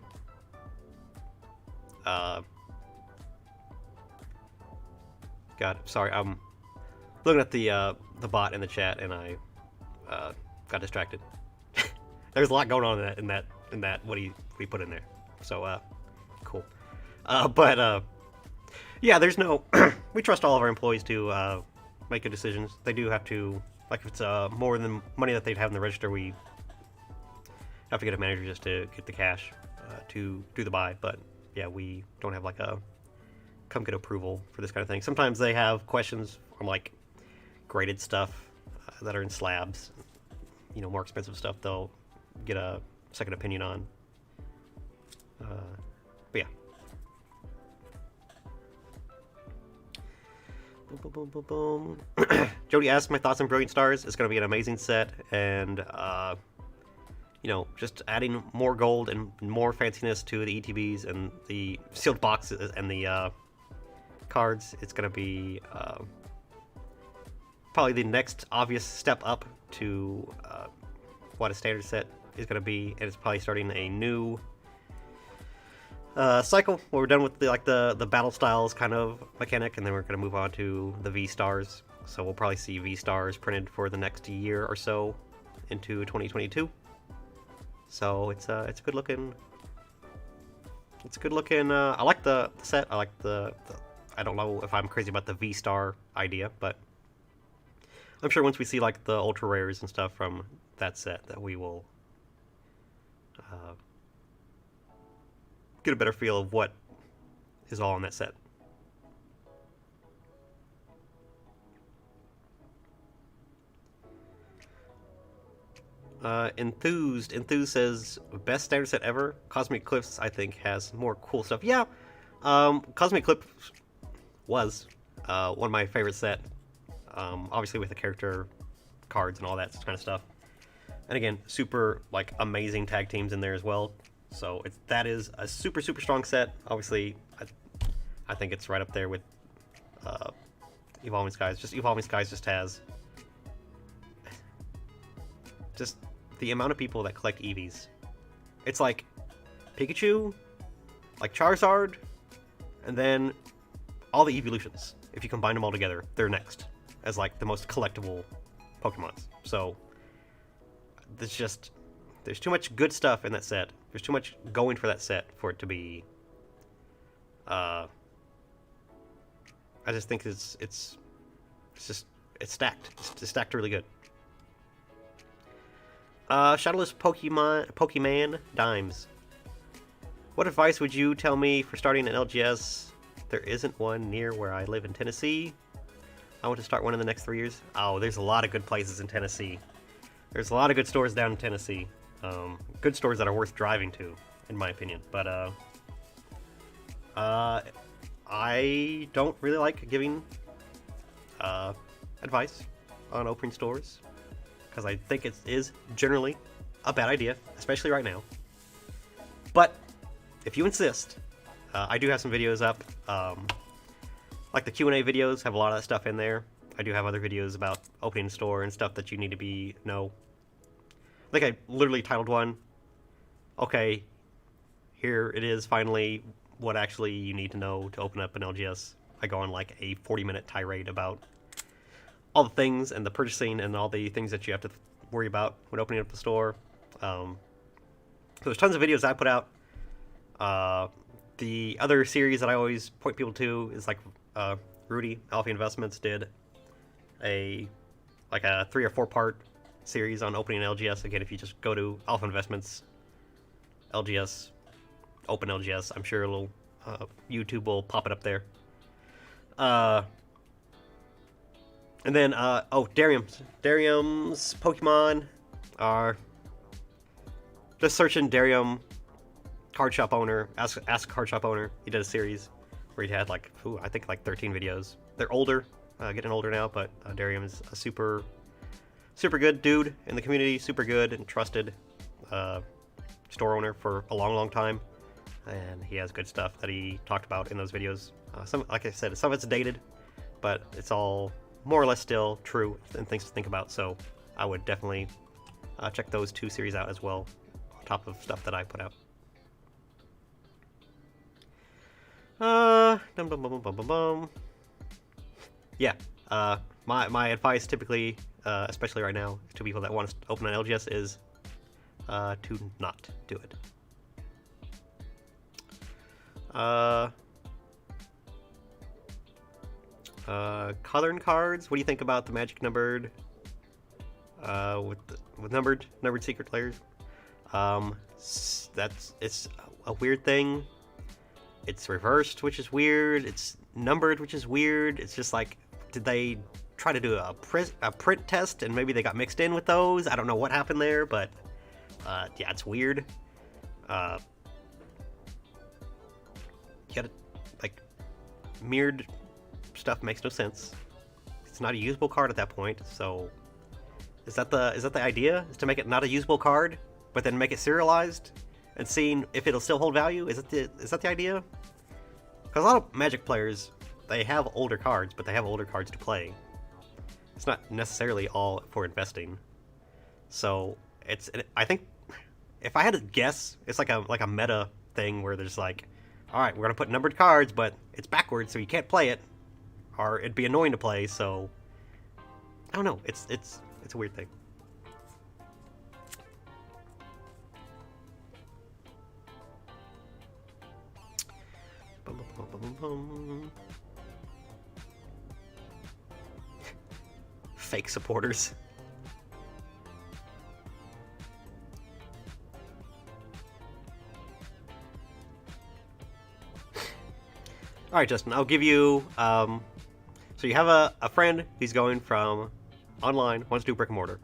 God, sorry, I'm looking at the bot in the chat and I got distracted. There's a lot going on in that what he put in there. So cool. But yeah, there's no we trust all of our employees to make good decisions. They do have to, like if it's more than money that they'd have in the register, we have to get a manager just to get the cash to do the buy. But yeah, we don't have like a come get approval for this kind of thing. Sometimes they have questions from like graded stuff that are in slabs, you know, more expensive stuff they'll get a second opinion on. But yeah. Boom, boom, boom, boom, boom. Jody asked my thoughts on Brilliant Stars. It's going to be an amazing set, and you know, just adding more gold and more fanciness to the ETBs and the sealed boxes and the cards. It's going to be probably the next obvious step up to what a standard set is going to be, and it's probably starting a new cycle where we're done with the battle styles kind of mechanic, and then we're going to move on to the V stars. So we'll probably see V stars printed for the next year or so into 2022. So it's a good looking. It's a good looking. I like the set. I like the. I don't know if I'm crazy about the V star idea, but I'm sure once we see like the ultra rares and stuff from that set, that we will get a better feel of what is all in that set. Enthused says best standard set ever. Cosmic Eclipse I think has more cool stuff. Yeah, Cosmic Eclipse was one of my favorite set. Obviously with the character cards and all that kind of stuff. And again, super like amazing tag teams in there as well. So that is a super strong set. Obviously, I think it's right up there with Evolving Skies. Just Evolving Skies just has just the amount of people that collect Eevees. It's like Pikachu, like Charizard, and then all the evolutions. If you combine them all together, they're next as like the most collectible Pokemons. So there's too much good stuff in that set. There's too much going for that set for it to be. I just think it's stacked. It's stacked really good. Shadowless Pokemon Dimes. What advice would you tell me for starting an LGS? There isn't one near where I live in Tennessee. I want to start one in the next 3 years. Oh, there's a lot of good places in Tennessee. There's a lot of good stores down in Tennessee. Good stores that are worth driving to, in my opinion. But I don't really like giving advice on opening stores, because I think it is generally a bad idea, especially right now. But if you insist, I do have some videos up. Like the Q&A videos have a lot of that stuff in there. I do have other videos about opening a store and stuff that you need to know. I think I literally titled one, okay, here it is finally what actually you need to know to open up an LGS. I go on like a 40-minute tirade about all the things and the purchasing and all the things that you have to worry about when opening up the store. So there's tons of videos I put out. The other series that I always point people to is like Rudy, Alpha Investments, did a 3 or 4 part series on opening an LGS. Again, if you just go to Alpha Investments LGS open LGS. I'm sure a little YouTube will pop it up there. And then, oh, Darium's Pokemon are just searching Darium card shop owner, ask card shop owner. He did a series where he had like, I think like 13 videos. They're older, getting older now, but Darium is a super good dude in the community, super good and trusted store owner for a long time, and he has good stuff that he talked about in those videos. Some, like I said, some of it's dated, but it's all more or less still true and things to think about. So I would definitely check those 2 series out as well, on top of stuff that I put out. Yeah, my advice typically, especially right now, to people that want to open an LGS is to not do it. Coloring cards. What do you think about the Magic numbered? With numbered secret players. It's a weird thing. It's reversed, which is weird. It's numbered, which is weird. It's just like, did they try to do a print test and maybe they got mixed in with those? I don't know what happened there, but yeah, it's weird. You gotta, like, mirrored stuff makes no sense. It's not a usable card at that point, so is that the idea? Is to make it not a usable card, but then make it serialized and seeing if it'll still hold value? Is that the idea? Because a lot of Magic players, they have older cards, but they have older cards to play. It's not necessarily all for investing. So I think if I had to guess, it's like a meta thing where there's like, all right, we're gonna put numbered cards, but it's backwards, so you can't play it, or it'd be annoying to play. So I don't know. It's a weird thing. Fake supporters. All right, Justin, I'll give you, so you have a friend who's going from online, wants to do brick and mortar.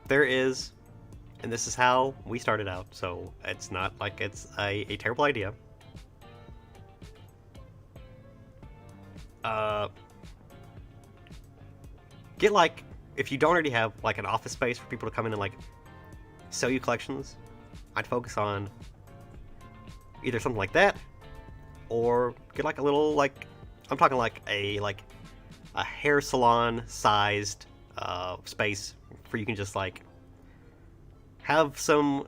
There is, and this is how we started out, so it's not like it's a terrible idea. Get, like, if you don't already have like an office space for people to come in and like sell you collections, I'd focus on either something like that, or get like a little, like, I'm talking like a hair salon sized space where you can just like have some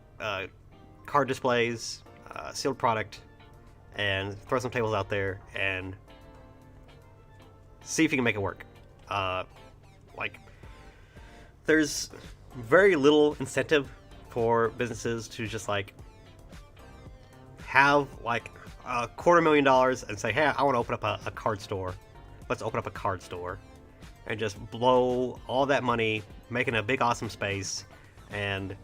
card displays, sealed product, and throw some tables out there and see if you can make it work. Like, there's very little incentive for businesses to just like have like $250,000 and say, hey, I want to open up a card store. Let's open up a card store, and just blow all that money making a big awesome space and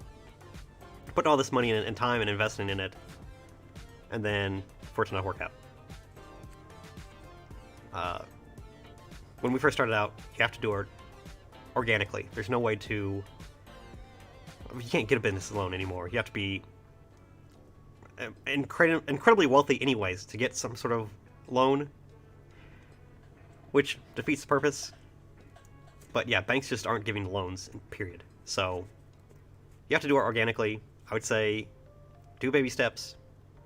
putting all this money and time and investing in it, and then for it to not work out. When we first started out, you have to do it organically. There's no way to... You can't get a business loan anymore. You have to be incredibly wealthy anyways to get some sort of loan, which defeats the purpose. But yeah, banks just aren't giving loans, period. So you have to do it organically. I would say do baby steps.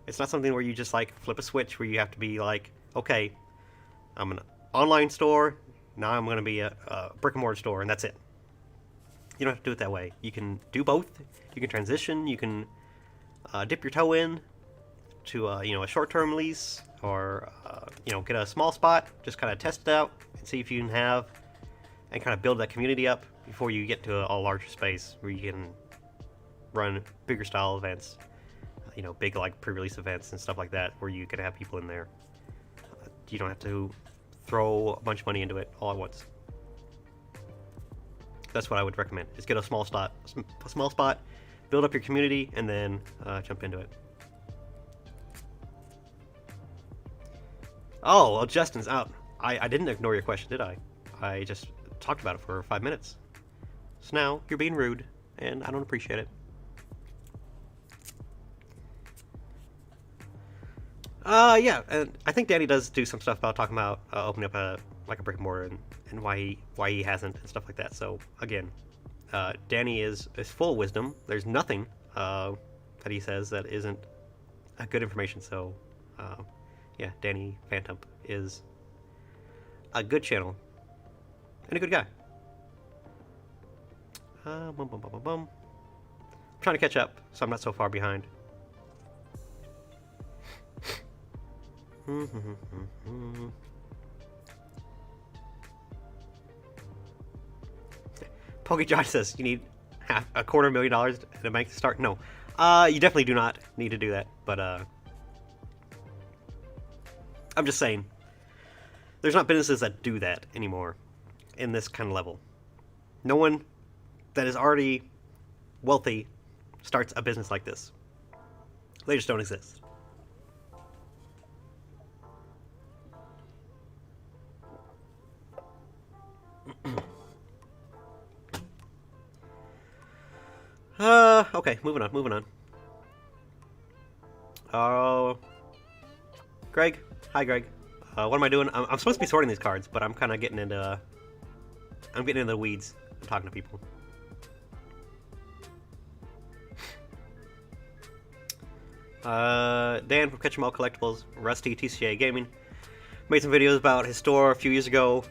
It's not something where you just like flip a switch where you have to be like, okay, I'm an online store, now I'm going to be a brick and mortar store, and that's it. You don't have to do it that way. You can do both. You can transition. You can dip your toe in to a short-term lease, or get a small spot, just kind of test it out and see if you can have and kind of build that community up before you get to a larger space where you can run bigger style events, big like pre-release events and stuff like that, where you can have people in there. You don't have to throw a bunch of money into it all at once. That's what I would recommend. Just get a small spot, build up your community, and then jump into it. Oh, well, Justin's out. I didn't ignore your question, did I? I just talked about it for 5 minutes. So now you're being rude, and I don't appreciate it. Yeah, and I think Danny does do some stuff about talking about opening up a brick and mortar and why he hasn't and stuff like that. So again, Danny is full of wisdom. There's nothing that he says that isn't good information. So yeah, Danny Phantom is a good channel and a good guy. I'm trying to catch up, so I'm not so far behind. PokeJosh says you need $250,000 in the bank to start. No, you definitely do not need to do that. But I'm just saying, there's not businesses that do that anymore in this kind of level. No one that is already wealthy starts a business like this. They just don't exist. Okay, moving on. Greg. Hi, Greg. What am I doing? I'm supposed to be sorting these cards, but I'm kind of getting into the weeds. I'm talking to people. Dan from Catch 'em All Collectibles, Rusty, TCG Gaming, made some videos about his store a few years ago.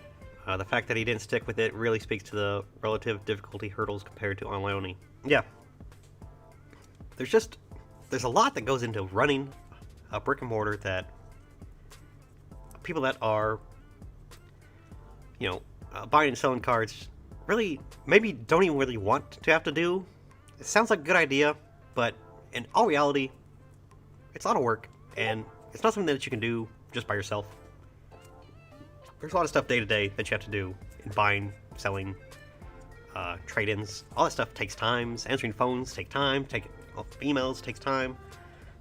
The fact that he didn't stick with it really speaks to the relative difficulty hurdles compared to online only. Yeah. There's a lot that goes into running a brick and mortar that people that are, buying and selling cards really maybe don't even really want to have to do. It sounds like a good idea, but in all reality, it's a lot of work, and it's not something that you can do just by yourself. There's a lot of stuff day to day that you have to do in buying, selling, trade-ins. All that stuff takes time. Answering phones take time. Emails takes time.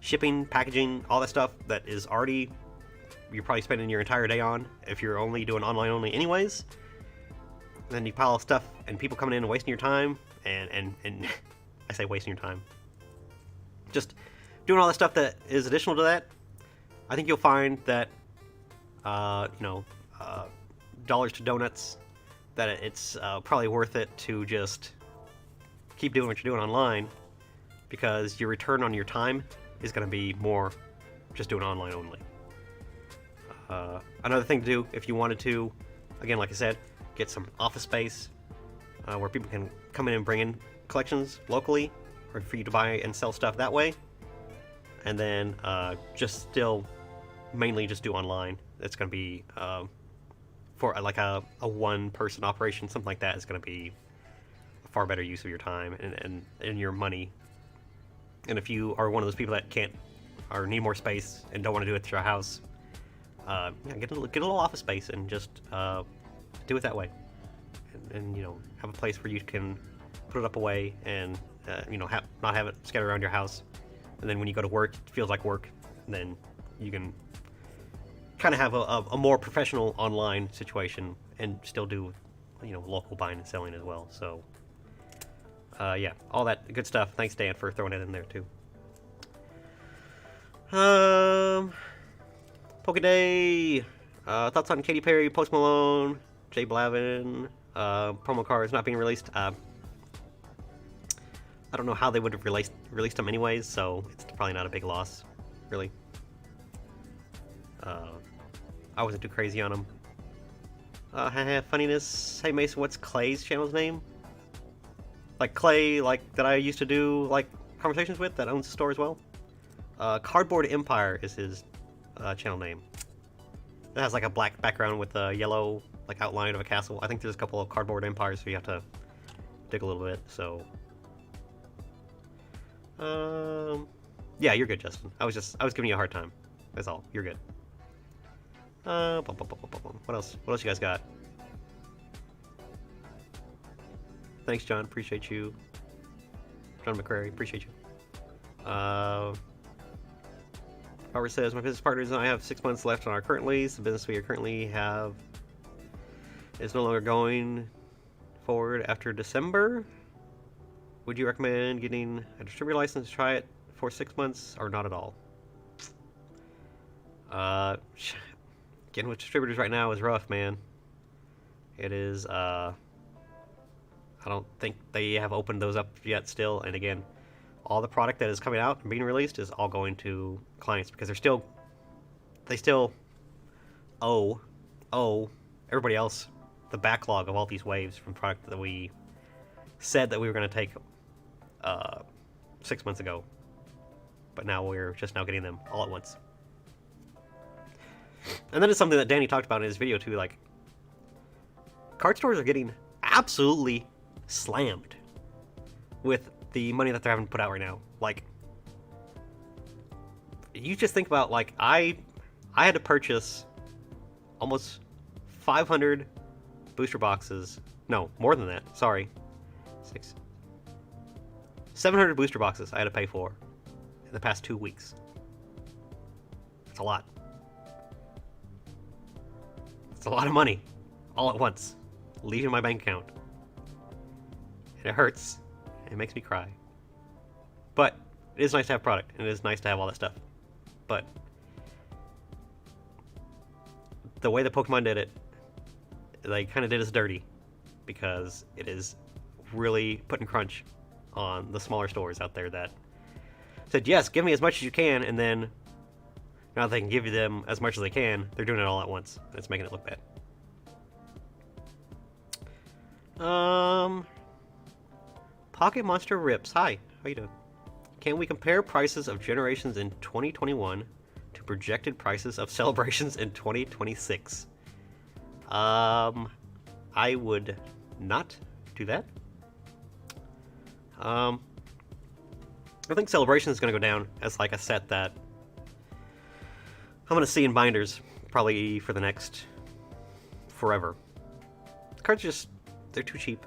Shipping, packaging, all that stuff that is already you're probably spending your entire day on if you're only doing online only anyways. And then you pile of stuff and people coming in and wasting your time, and I say wasting your time. Just doing all the stuff that is additional to that. I think you'll find that dollars to donuts, that it's probably worth it to just keep doing what you're doing online, because your return on your time is going to be more just doing online only. Another thing to do if you wanted to, again, like I said, get some office space where people can come in and bring in collections locally, or for you to buy and sell stuff that way, and then just still mainly just do online. It's going to be for like a one-person operation, something like that is going to be a far better use of your time and your money. And if you are one of those people that can't or need more space and don't want to do it at your house, get a little office space and just do it that way, and have a place where you can put it up away and not have it scattered around your house. And then when you go to work, it feels like work. And then you can kind of have a more professional online situation and still do local buying and selling as well. So yeah, all that good stuff. Thanks, Dan, for throwing it in there too. Pokeday, thoughts on Katy Perry, Post Malone, Jay Blavin, promo cards not being released. I don't know how they would have released them anyways, so it's probably not a big loss, really. I wasn't too crazy on them. Funniness. Hey Mason, what's Clay's channel's name? Like Clay, like that I used to do like conversations with, that owns the store as well. Cardboard Empire is his channel name. It has like a black background with a yellow like outline of a castle. I think there's a couple of Cardboard Empires, so you have to dig a little bit. So, yeah, you're good, Justin. I was giving you a hard time. That's all. You're good. What else? What else you guys got? Thanks, John. Appreciate you. John McCrary, appreciate you. Robert says, my business partners and I have 6 months left on our current lease. The business we currently have is no longer going forward after December. Would you recommend getting a distributor license to try it for 6 months or not at all? Getting with distributors right now is rough, man. It is, I don't think they have opened those up yet still. And again, all the product that is coming out and being released is all going to clients because they still owe everybody else the backlog of all these waves from product that we said that we were going to take 6 months ago. But now we're just now getting them all at once. And that is something that Danny talked about in his video too, like, card stores are getting absolutely slammed with the money that they're having to put out right now. Like, you just think about, like, I had to purchase almost 500 booster boxes. No, more than that. Sorry. 700 booster boxes I had to pay for in the past 2 weeks. That's a lot. It's a lot of money all at once leaving my bank account. And it hurts. It makes me cry. But it is nice to have product, and it is nice to have all that stuff. But the way that Pokemon did it, they kind of did us dirty, because it is really putting crunch on the smaller stores out there that said, yes, give me as much as you can, and then now that they can give you them as much as they can, they're doing it all at once. It's making it look bad. Pocket Monster Rips. Hi, how you doing? Can we compare prices of generations in 2021 to projected prices of celebrations in 2026? I would not do that. I think Celebration is going to go down as like a set that I'm going to see in binders probably for the next forever. The cards just, they're too cheap.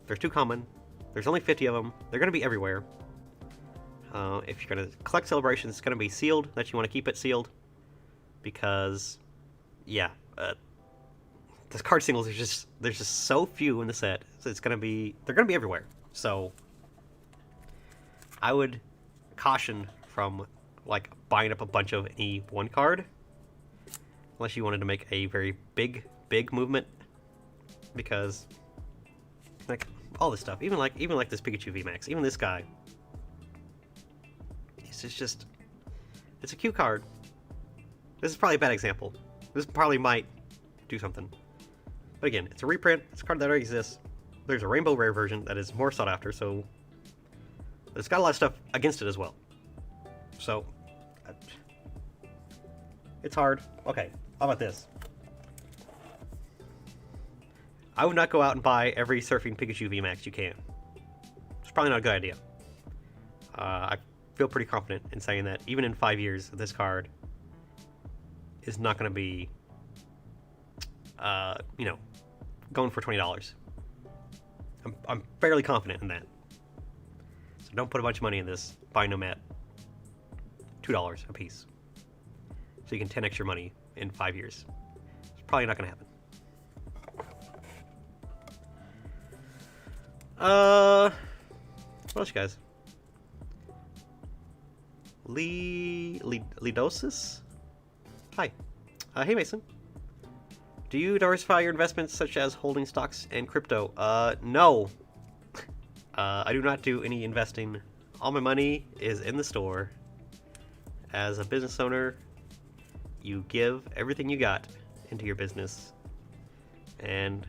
They're too common. There's only 50 of them. They're going to be everywhere. If you're going to collect Celebrations, it's going to be sealed, that you want to keep it sealed. Because, yeah, the card singles, there's just so few in the set. So they're going to be everywhere. So I would caution from, like, buying up a bunch of any one card, unless you wanted to make a very big movement, because, like, all this stuff, even like this Pikachu VMAX, even this guy, it's a cute card. This is probably a bad example. This probably might do something, but again, it's a reprint. It's a card that already exists. There's a Rainbow Rare version that is more sought after, so it's got a lot of stuff against it as well. So it's hard. Okay, how about this? I would not go out and buy every Surfing Pikachu VMAX you can. It's probably not a good idea. I feel pretty confident in saying that even in 5 years, this card is not going to be, going for $20. I'm fairly confident in that. So don't put a bunch of money in this. Buy them at $2 a piece, so you can 10x your money in 5 years. It's probably not going to happen. What else, you guys? Lidosis? Hi. Hey, Mason. Do you diversify your investments, such as holding stocks and crypto? No. I do not do any investing. All my money is in the store. As a business owner, you give everything you got into your business, and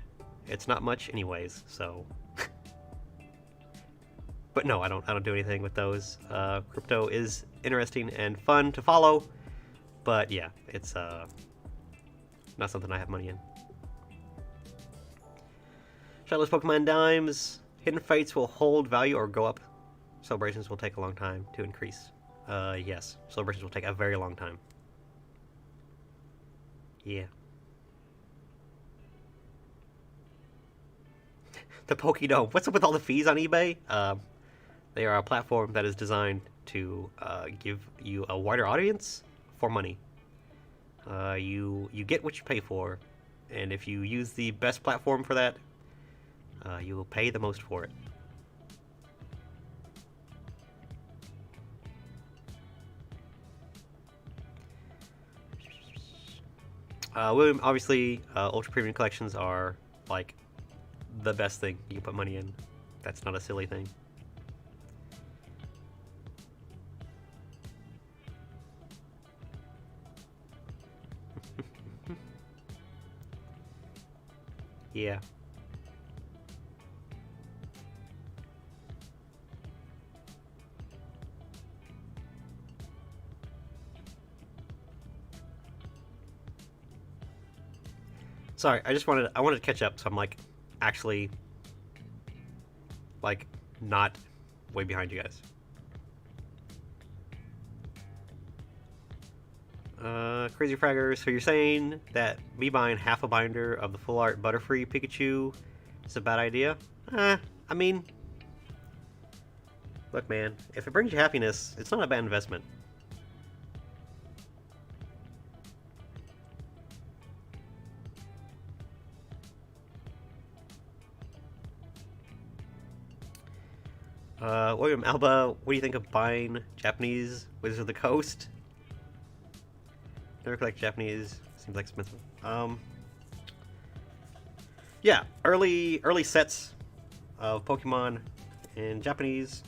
it's not much anyways, so. But no, I don't do anything with those. Crypto is interesting and fun to follow, but yeah, it's not something I have money in. Shoutless Pokemon Dimes. Hidden Fates will hold value or go up. Celebrations will take a long time to increase. Yes, Celebrations will take a very long time. Yeah. The Pokédome. What's up with all the fees on eBay? They are a platform that is designed to give you a wider audience for money. You get what you pay for, and if you use the best platform for that, you will pay the most for it. William, obviously, ultra premium collections are like the best thing you can put money in. That's not a silly thing. Yeah. Sorry, I wanted to catch up, so I'm like actually like not way behind you guys. Crazy Fragger, so you're saying that me buying half a binder of the full art Butterfree Pikachu is a bad idea? I mean, look man, if it brings you happiness, it's not a bad investment. William Alba, what do you think of buying Japanese Wizards of the Coast? Never collect Japanese. Seems like expensive. Yeah, early sets of Pokemon in Japanese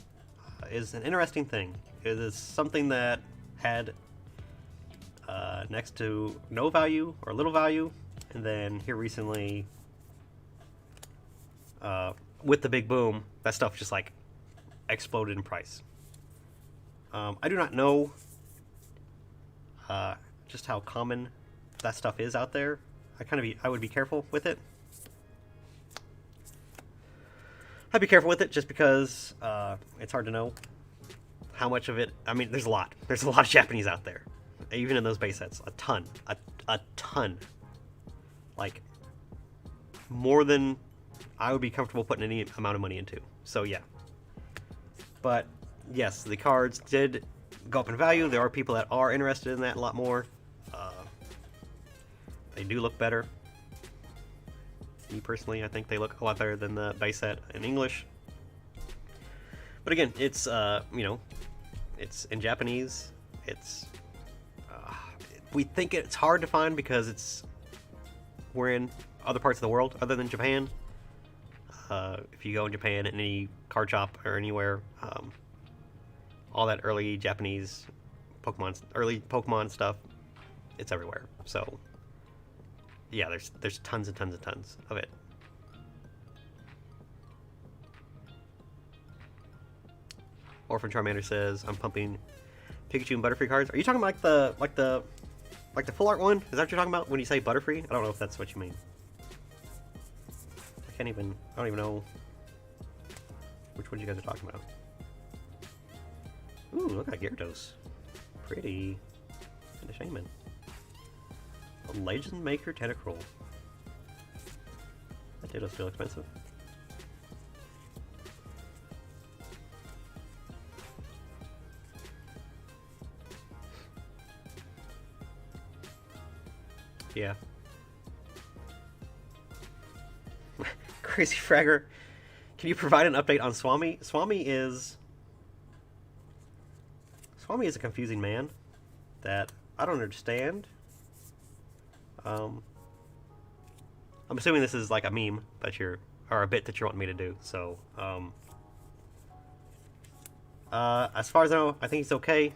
is an interesting thing. It is something that had next to no value or little value, and then here recently, with the big boom, that stuff just like exploded in price. I do not know just how common that stuff is out there. I would be careful with it. I'd be careful with it just because it's hard to know how much of it. I mean, there's a lot. There's a lot of Japanese out there, even in those base sets. A ton, a ton. Like more than I would be comfortable putting any amount of money into. So yeah. But yes, the cards did go up in value. There are people that are interested in that a lot more. They do look better. Me personally, I think they look a lot better than the base set in English. But again, it's you know, it's in Japanese. It's we think it's hard to find because we're in other parts of the world other than Japan. If you go in Japan in any card shop or anywhere, all that early Japanese early Pokemon stuff, it's everywhere. So yeah, there's tons and tons and tons of it. Orphan Charmander says, "I'm pumping Pikachu and Butterfree cards." Are you talking about like the full art one? Is that what you're talking about when you say Butterfree? I don't know if that's what you mean. I don't even know which one you guys are talking about. Ooh, look at Gyarados. Pretty. And a Shaman. A Legend Maker Tentacruel. That Ditto's still expensive. Yeah. Crazy Fragger. Can you provide an update on Swami? Swami is a confusing man that I don't understand. I'm assuming this is like a meme or a bit that you're wanting me to do. So, as far as I know, I think he's okay.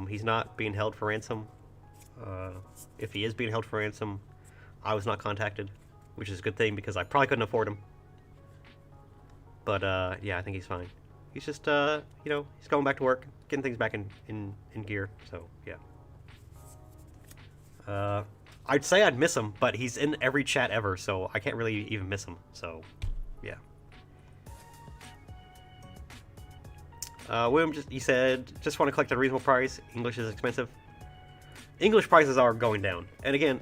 He's not being held for ransom. If he is being held for ransom, I was not contacted, which is a good thing because I probably couldn't afford him. But yeah, I think he's fine. He's just you know, he's going back to work, getting things back in gear. So yeah. I'd say I'd miss him, but he's in every chat ever, so I can't really even miss him. So yeah. William, he said, just want to collect at a reasonable price. English is expensive. English prices are going down. And again,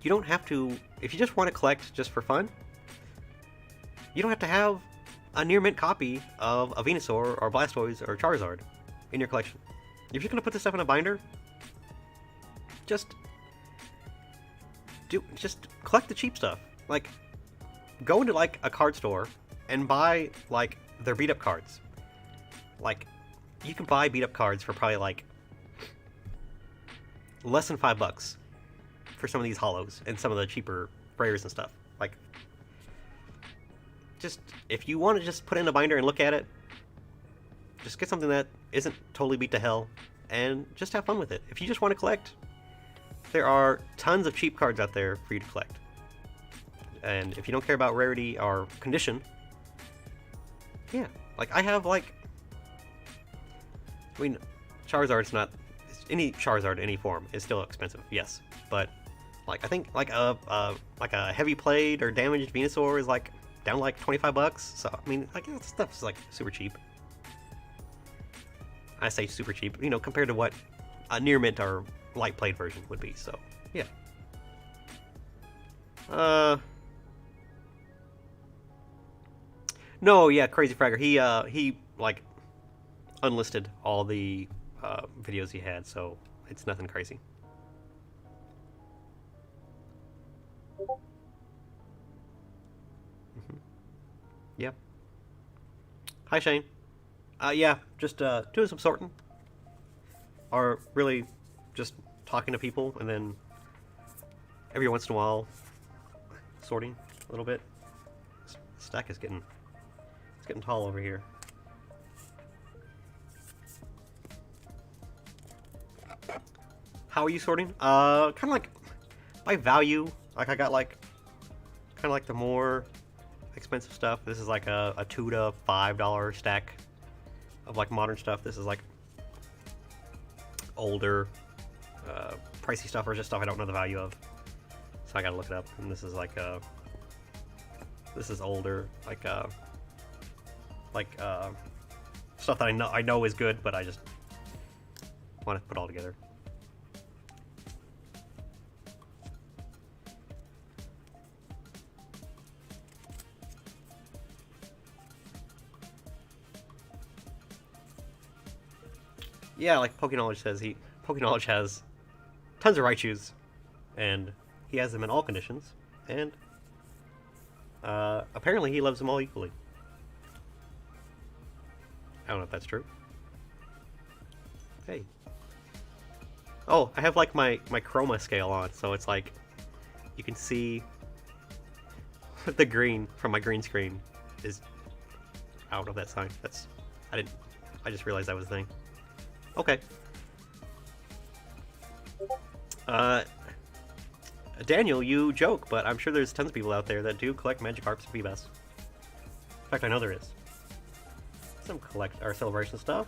you don't have to, if you just want to collect just for fun, you don't have to have a near mint copy of a Venusaur or Blastoise or Charizard in your collection. If you're gonna put this stuff in a binder, just collect the cheap stuff. Like, go into like a card store and buy like their beat up cards. Like, you can buy beat up cards for probably like less than $5 for some of these holos and some of the cheaper rares and stuff. Like, just if you want to just put it in a binder and look at it, just get something that isn't totally beat to hell and just have fun with it. If you just want to collect, there are tons of cheap cards out there for you to collect. And if you don't care about rarity or condition, yeah, like I have like, I mean, Charizard's not, any Charizard in any form is still expensive, yes, but like I think like a heavy played or damaged Venusaur is like down like $25. So I mean, like that stuff's like super cheap. I say super cheap, you know, compared to what a near mint or light played version would be. So yeah. No, yeah, Crazy Fragger. He like unlisted all the videos he had, so it's nothing crazy. Yeah. Hi, Shane. Yeah, just doing some sorting. Or really just talking to people, and then every once in a while sorting a little bit. This stack is getting tall over here. How are you sorting? Kind of like by value. Like I got like kind of like the more expensive stuff. This is like a $2 to $5 stack of like modern stuff. This is like older, pricey stuff, or just stuff I don't know the value of. So I gotta look it up. And this is like this is older, like stuff that I know is good, but I just want to put all together. Yeah, like Pokeknowledge says, Pokeknowledge has tons of Raichus, and he has them in all conditions, and apparently he loves them all equally. I don't know if that's true. Hey. Oh, I have like my chroma scale on, so it's like you can see the green from my green screen is out of that sign. I just realized that was a thing. Okay. Daniel, you joke, but I'm sure there's tons of people out there that do collect Magikarps and Feebas. In fact, I know there is. Some collect our celebration stuff.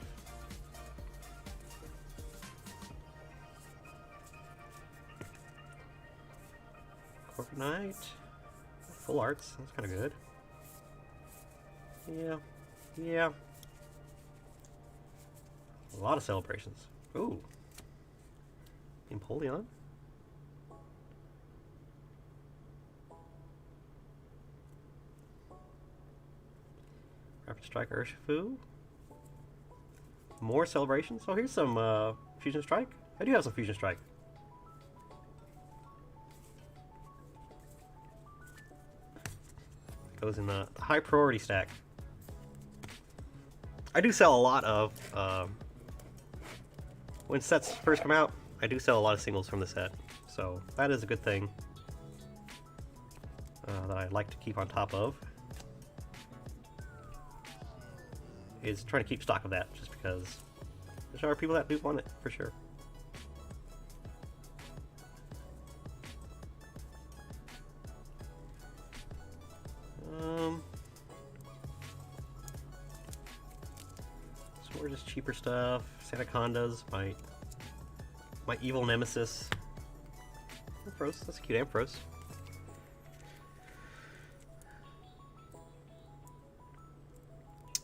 Corporate Night. Full arts. That's kind of good. Yeah. Yeah. A lot of celebrations. Ooh. Empoleon. Rapid Strike Urshifu. More celebrations. Oh, here's some Fusion Strike. I do have some Fusion Strike. Goes in the high priority stack. I do sell a lot of when sets first come out, I do sell a lot of singles from the set, so that is a good thing that I like to keep on top of, is trying to keep stock of that, just because there are people that do want it, for sure. So we're just cheaper stuff. Sandacondas, my evil nemesis. Ampharos, that's a cute Ampharos.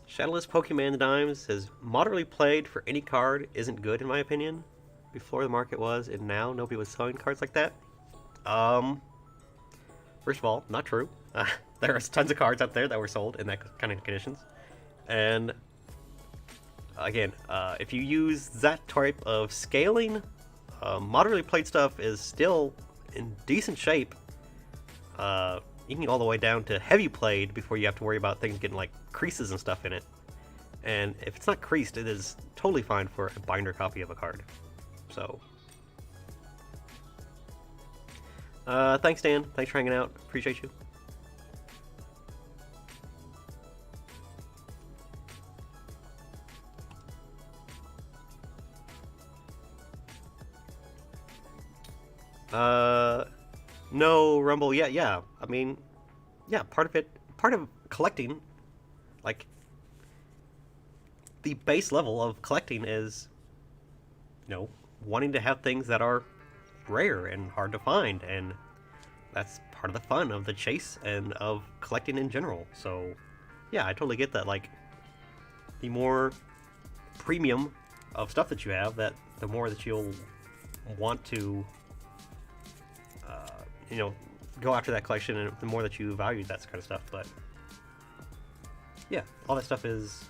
Shadowless Pokemon Dimes says, moderately played for any card isn't good in my opinion. Before the market was, and now nobody was selling cards like that. First of all, not true. There are tons of cards out there that were sold in that kind of conditions. And again, if you use that type of scaling, moderately played stuff is still in decent shape. You can get all the way down to heavy played before you have to worry about things getting like creases and stuff in it. And if it's not creased, it is totally fine for a binder copy of a card. So, thanks, Dan. Thanks for hanging out. Appreciate you. No, Rumble. Yeah. I mean, yeah, part of collecting, like, the base level of collecting is, wanting to have things that are rare and hard to find, and that's part of the fun of the chase and of collecting in general. So, yeah, I totally get that. Like, the more premium of stuff that you have, that the more that you'll want to, go after that collection, and the more that you value that kind of stuff. But yeah, all that stuff is.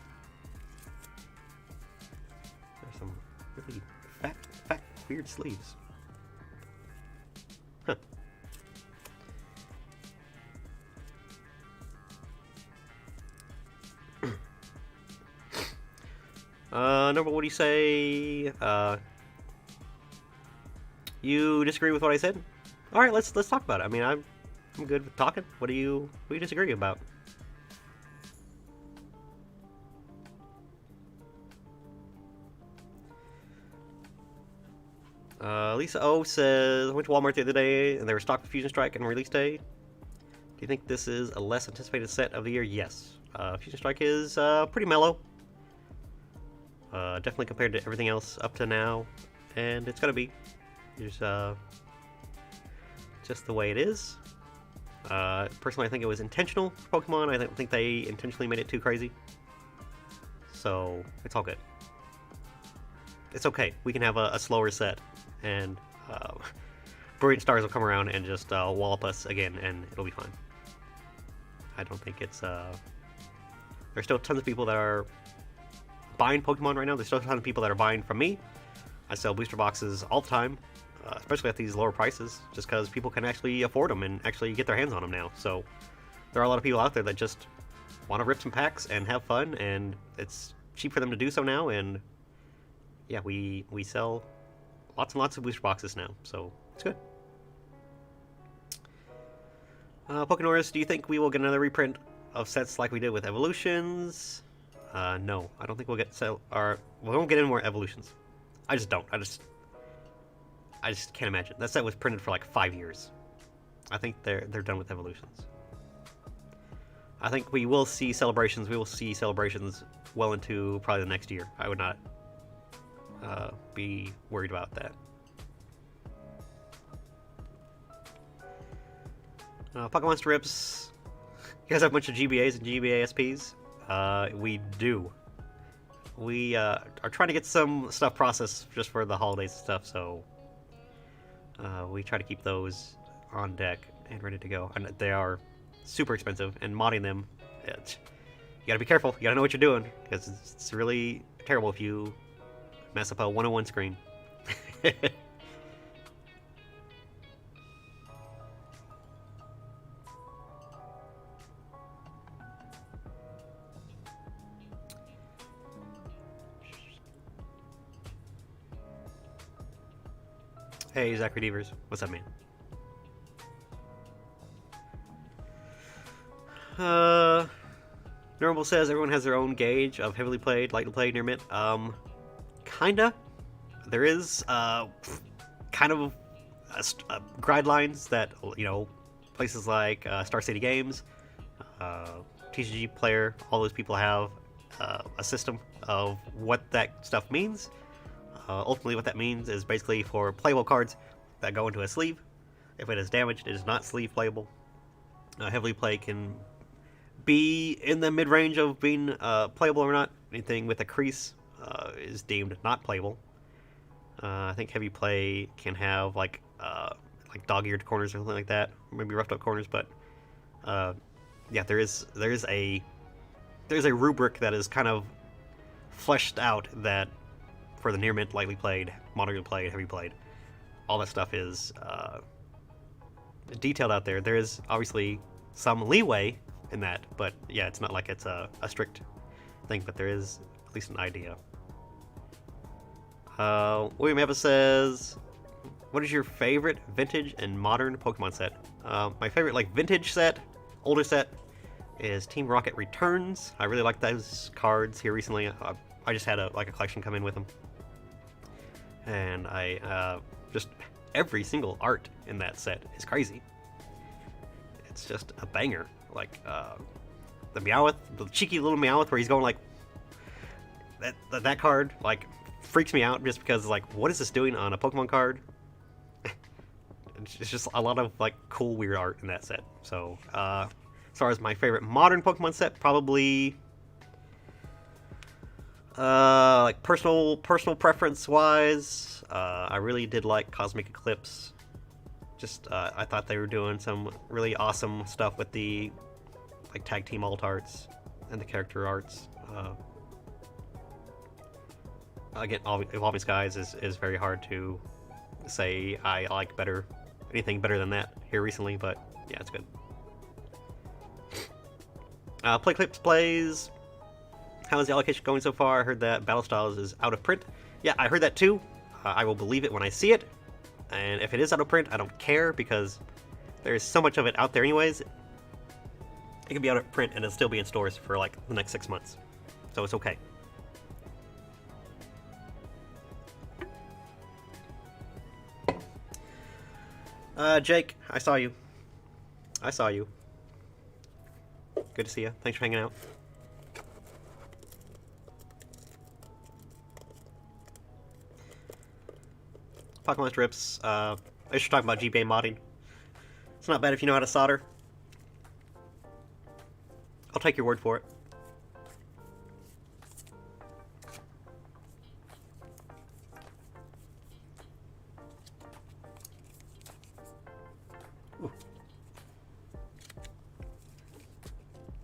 There's some really fat, weird sleeves. Huh. Number, what do you say? You disagree with what I said? All right, let's talk about it. I mean, I'm good with talking. What do you disagree about? Lisa O says, I went to Walmart the other day and they were stocked with Fusion Strike and release day. Do you think this is a less anticipated set of the year? Yes. Fusion Strike is pretty mellow. Definitely compared to everything else up to now. And it's gonna be. There's just the way it is. Personally, I think it was intentional for Pokemon. I don't think they intentionally made it too crazy. So, it's all good. It's okay. We can have a slower set, and Brilliant Stars will come around and just wallop us again, and it'll be fine. I don't think it's... There's still tons of people that are buying Pokemon right now. There's still a ton of people that are buying from me. I sell booster boxes all the time. Especially at these lower prices, just because people can actually afford them and actually get their hands on them now. So there are a lot of people out there that just want to rip some packs and have fun, and it's cheap for them to do so now. And yeah, we sell lots and lots of booster boxes now, so it's good. Pokénoris, do you think we will get another reprint of sets like we did with Evolutions? No, I don't think we'll get we won't get any more Evolutions. I just don't. I just can't imagine. That set was printed for like 5 years. I think they're done with Evolutions. I think we will see celebrations. We will see celebrations well into probably the next year. I would not be worried about that. Pokemon Strips. You guys have a bunch of GBAs and GBA SPs? We do. We are trying to get some stuff processed just for the holidays and stuff, so we try to keep those on deck and ready to go. And they are super expensive, and modding them, you gotta be careful. You gotta know what you're doing, because it's really terrible if you mess up a 101 screen. Hey, Zachary Devers. What's up, man? Normal says everyone has their own gauge of heavily played, lightly played, near mint. Kinda. There is, kind of guidelines that, places like Star City Games, TCG Player, all those people have a system of what that stuff means. Ultimately, what that means is basically for playable cards that go into a sleeve. If it is damaged, it is not sleeve playable. Heavily play can be in the mid-range of being playable or not. Anything with a crease is deemed not playable. I think heavy play can have like dog-eared corners or something like that, maybe roughed up corners, but yeah, there's a rubric that is kind of fleshed out that for the near mint, lightly played, moderately played, heavy played, all that stuff is detailed out there. There is obviously some leeway in that, but yeah, it's not like it's a strict thing, but there is at least an idea. William Eva says, what is your favorite vintage and modern Pokemon set? My favorite like vintage set, older set, is Team Rocket Returns. I really like those cards here recently. I just had a collection come in with them, and I just every single art in that set is crazy. It's just a banger. Like the Meowth, the cheeky little Meowth, where he's going like that card like freaks me out just because like what is this doing on a Pokemon card? It's just a lot of like cool weird art in that set. So as far as my favorite modern Pokemon set, probably like personal preference wise, I really did like Cosmic Eclipse. Just I thought they were doing some really awesome stuff with the like tag team alt arts and the character arts. Again, Evolving Skies is very hard to say I like anything better than that here recently, but yeah, it's good. Play Clips plays. How is the allocation going so far? I heard that Battle Styles is out of print. Yeah, I heard that too. I will believe it when I see it. And if it is out of print, I don't care because there's so much of it out there anyways. It can be out of print and it'll still be in stores for like the next 6 months. So it's okay. Jake, I saw you. Good to see you. Thanks for hanging out. Pokemon strips. I should talk about GBA modding. It's not bad if you know how to solder. I'll take your word for it. Ooh.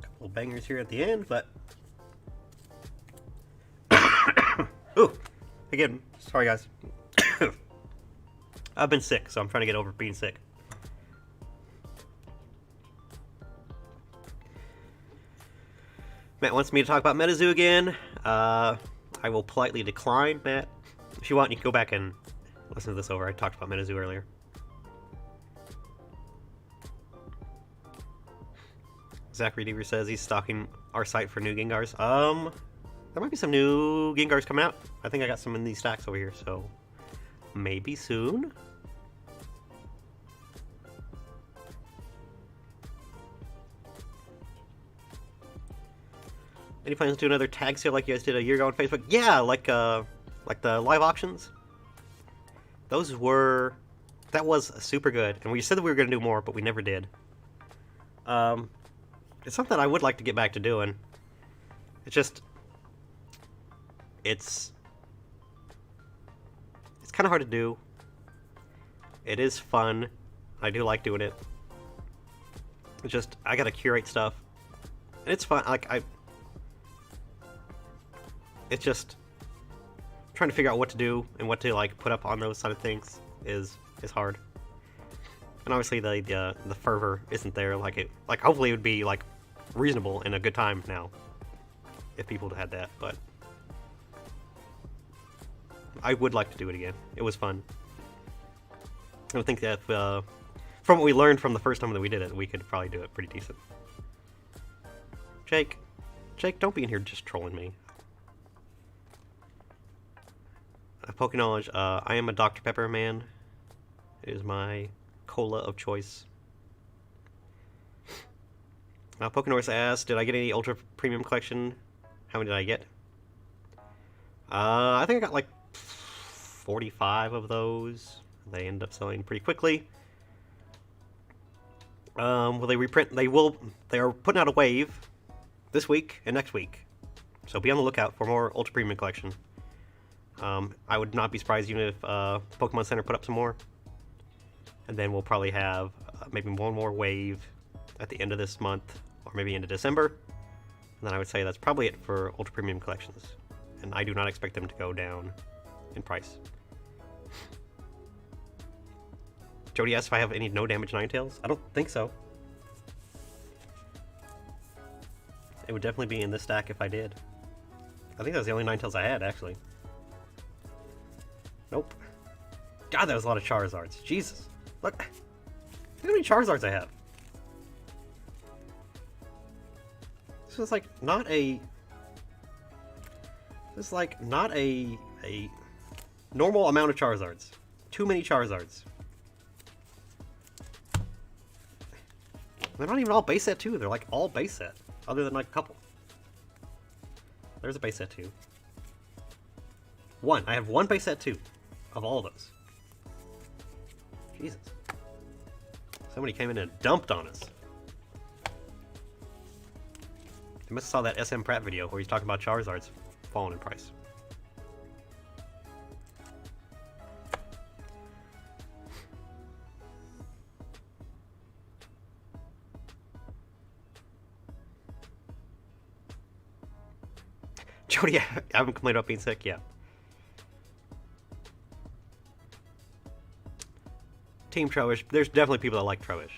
Couple bangers here at the end, but ooh, again, sorry guys. I've been sick, so I'm trying to get over being sick. Matt wants me to talk about Metazoo again. I will politely decline, Matt. If you want, you can go back and listen to this over. I talked about Metazoo earlier. Zachary Deaver says he's stalking our site for new Gengars. There might be some new Gengars coming out. I think I got some in these stacks over here, so maybe soon. Any plans to do another tag sale like you guys did a year ago on Facebook? Yeah, like the live auctions. That was super good, and we said that we were going to do more, but we never did. It's something I would like to get back to doing. It's kind of hard to do. It is fun. I do like doing it. It's just I gotta curate stuff, and it's fun. It's just trying to figure out what to do and what to like put up on those side of things is hard. And obviously the fervor isn't there. Like hopefully it would be like reasonable and a good time now if people had that, but I would like to do it again. It was fun. I would think that from what we learned from the first time that we did it, we could probably do it pretty decent. Jake, don't be in here just trolling me. Poke knowledge, I am a Dr. Pepper man. It is my cola of choice. Pokenorth asked, did I get any Ultra Premium Collection? How many did I get? I think I got like 45 of those. They end up selling pretty quickly. Will they reprint? They will. They are putting out a wave this week and next week. So be on the lookout for more Ultra Premium Collection. I would not be surprised even if Pokemon Center put up some more. And then we'll probably have maybe one more wave at the end of this month or maybe into December. And then I would say that's probably it for Ultra Premium collections. And I do not expect them to go down in price. Jody asks if I have any no damage Ninetales. I don't think so. It would definitely be in this stack if I did. I think that was the only Ninetales I had, actually. Nope. God, that was a lot of Charizards. Jesus. Look. Look how many Charizards I have. This is like not a... This is like not a normal amount of Charizards. Too many Charizards. They're not even all base set too. They're like all base set. Other than like a couple. There's a base set 2. One. I have one base set 2 of all of those. Jesus. Somebody came in and dumped on us. You must have saw that SM Pratt video where he's talking about Charizards falling in price. Jody, I haven't complained about being sick, yeah. Team Trowish, there's definitely people that like Trowish.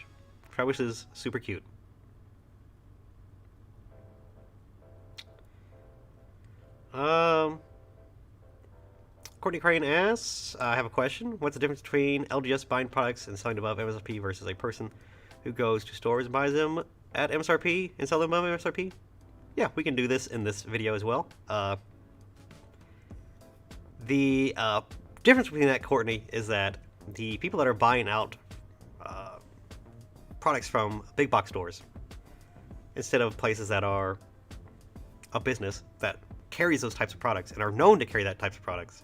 Trowish is super cute. Courtney Crane asks, I have a question. What's the difference between LGS buying products and selling above MSRP versus a person who goes to stores and buys them at MSRP and sell them above MSRP? Yeah, we can do this in this video as well. The difference between that, Courtney, is that the people that are buying out products from big box stores, instead of places that are a business that carries those types of products and are known to carry that types of products,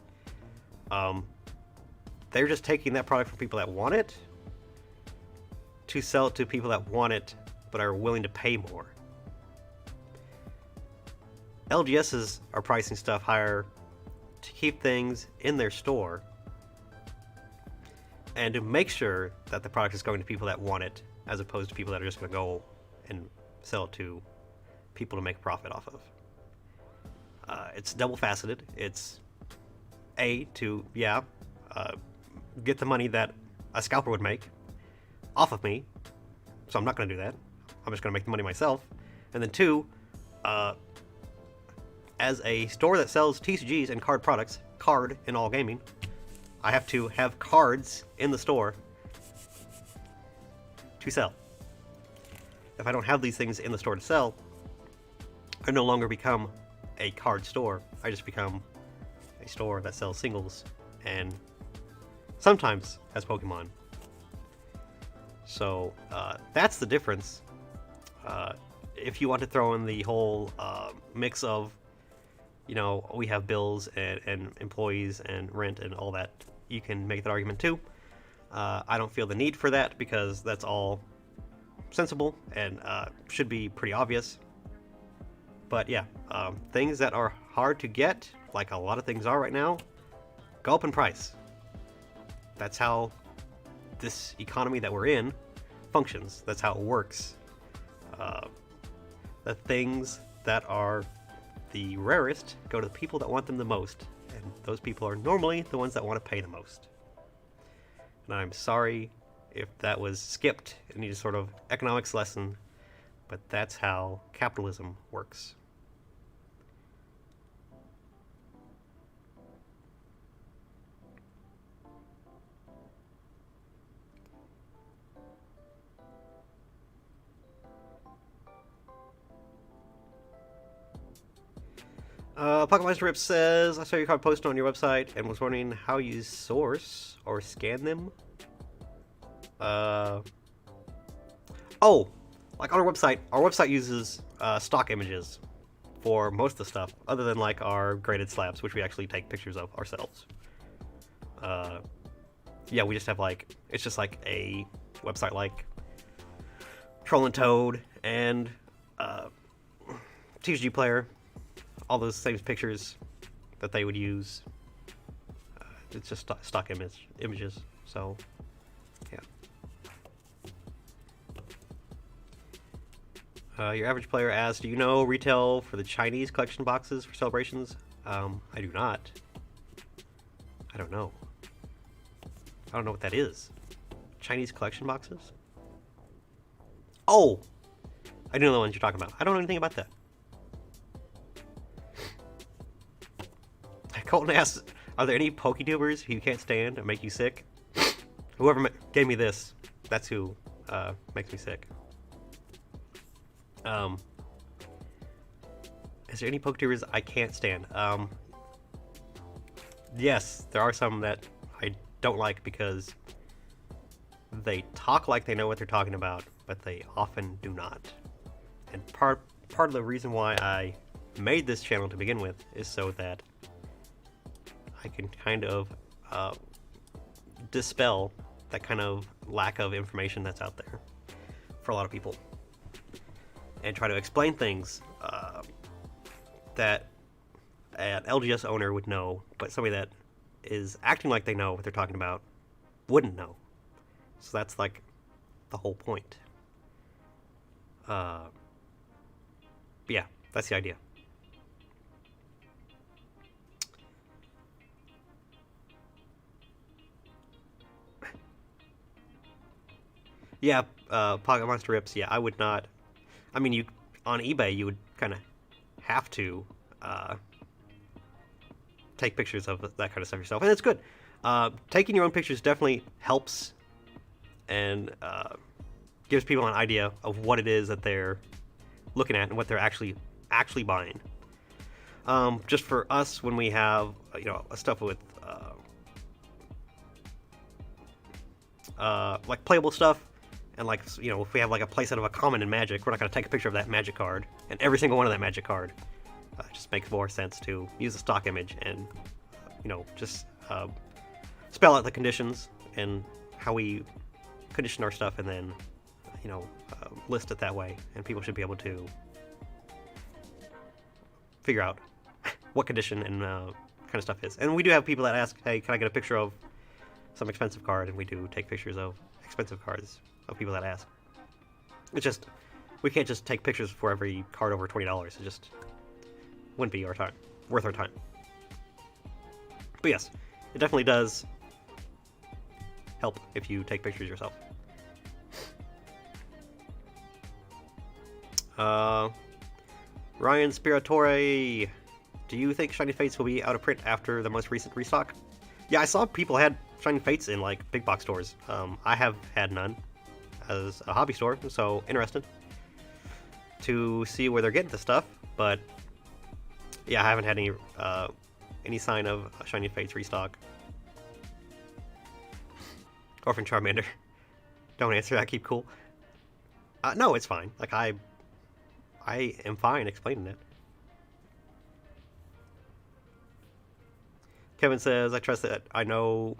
they're just taking that product from people that want it to sell it to people that want it but are willing to pay more. LGSs are pricing stuff higher to keep things in their store and to make sure that the product is going to people that want it, as opposed to people that are just going to go and sell it to people to make a profit off of. It's double faceted. It's to get the money that a scalper would make off of me, so I'm not going to do that. I'm just going to make the money myself. And then 2, as a store that sells TCGs and card products, card in all gaming, I have to have cards in the store to sell. If I don't have these things in the store to sell, I no longer become a card store. I just become a store that sells singles and sometimes has Pokemon. So that's the difference. If you want to throw in the whole mix of, you know, we have bills and employees and rent and all that, you can make that argument too. I don't feel the need for that because that's all sensible and should be pretty obvious. But yeah, things that are hard to get, like a lot of things are right now, go up in price. That's how this economy that we're in functions. That's how it works. The things that are the rarest go to the people that want them the most, and those people are normally the ones that want to pay the most. And I'm sorry if that was skipped in any sort of economics lesson, but that's how capitalism works. Pocket Rip says, I saw your card posted on your website and was wondering how you source or scan them. Oh, like on our website uses stock images for most of the stuff, other than like our graded slabs, which we actually take pictures of ourselves. Yeah, we just have like, it's just like a website like Troll and Toad and TCG Player. All those same pictures that they would use. It's just stock images. So, yeah. Your average player asks, do you know retail for the Chinese collection boxes for celebrations? I do not. I don't know. I don't know what that is. Chinese collection boxes? Oh! I do know the ones you're talking about. I don't know anything about that. Colton asks, are there any PokeTubers who you can't stand and make you sick? Whoever gave me this, that's who makes me sick. Is there any PokeTubers I can't stand? Yes, there are some that I don't like because they talk like they know what they're talking about, but they often do not. And part of the reason why I made this channel to begin with is so that I can kind of dispel that kind of lack of information that's out there for a lot of people, and try to explain things that an LGS owner would know, but somebody that is acting like they know what they're talking about wouldn't know. So that's like the whole point. Yeah, that's the idea. Yeah, Pocket Monster Rips, yeah, I would not. I mean, you on eBay, you would kind of have to take pictures of that kind of stuff yourself, and it's good. Taking your own pictures definitely helps and gives people an idea of what it is that they're looking at and what they're actually buying. Just for us, when we have stuff with like playable stuff, and like if we have like a playset of a common in Magic, we're not going to take a picture of that Magic card and every single one of that Magic card. It just makes more sense to use a stock image and just spell out the conditions and how we condition our stuff, and then list it that way, and people should be able to figure out what condition and kind of stuff is. And we do have people that ask, hey, can I get a picture of some expensive card? And we do take pictures of expensive cards of people that ask. It's just, we can't just take pictures for every card over $20. It just wouldn't be worth our time. But yes, it definitely does help if you take pictures yourself. Ryan Spiratore, do you think Shiny Fates will be out of print after the most recent restock? Yeah, I saw people had Shiny Fates in like big box stores. I have had none as a hobby store, so interested to see where they're getting the stuff. But yeah, I haven't had any sign of a Shiny Fates restock. Orphan Charmander, don't answer that. Keep cool. No, it's fine. Like I am fine explaining it. Kevin says, I trust that I know.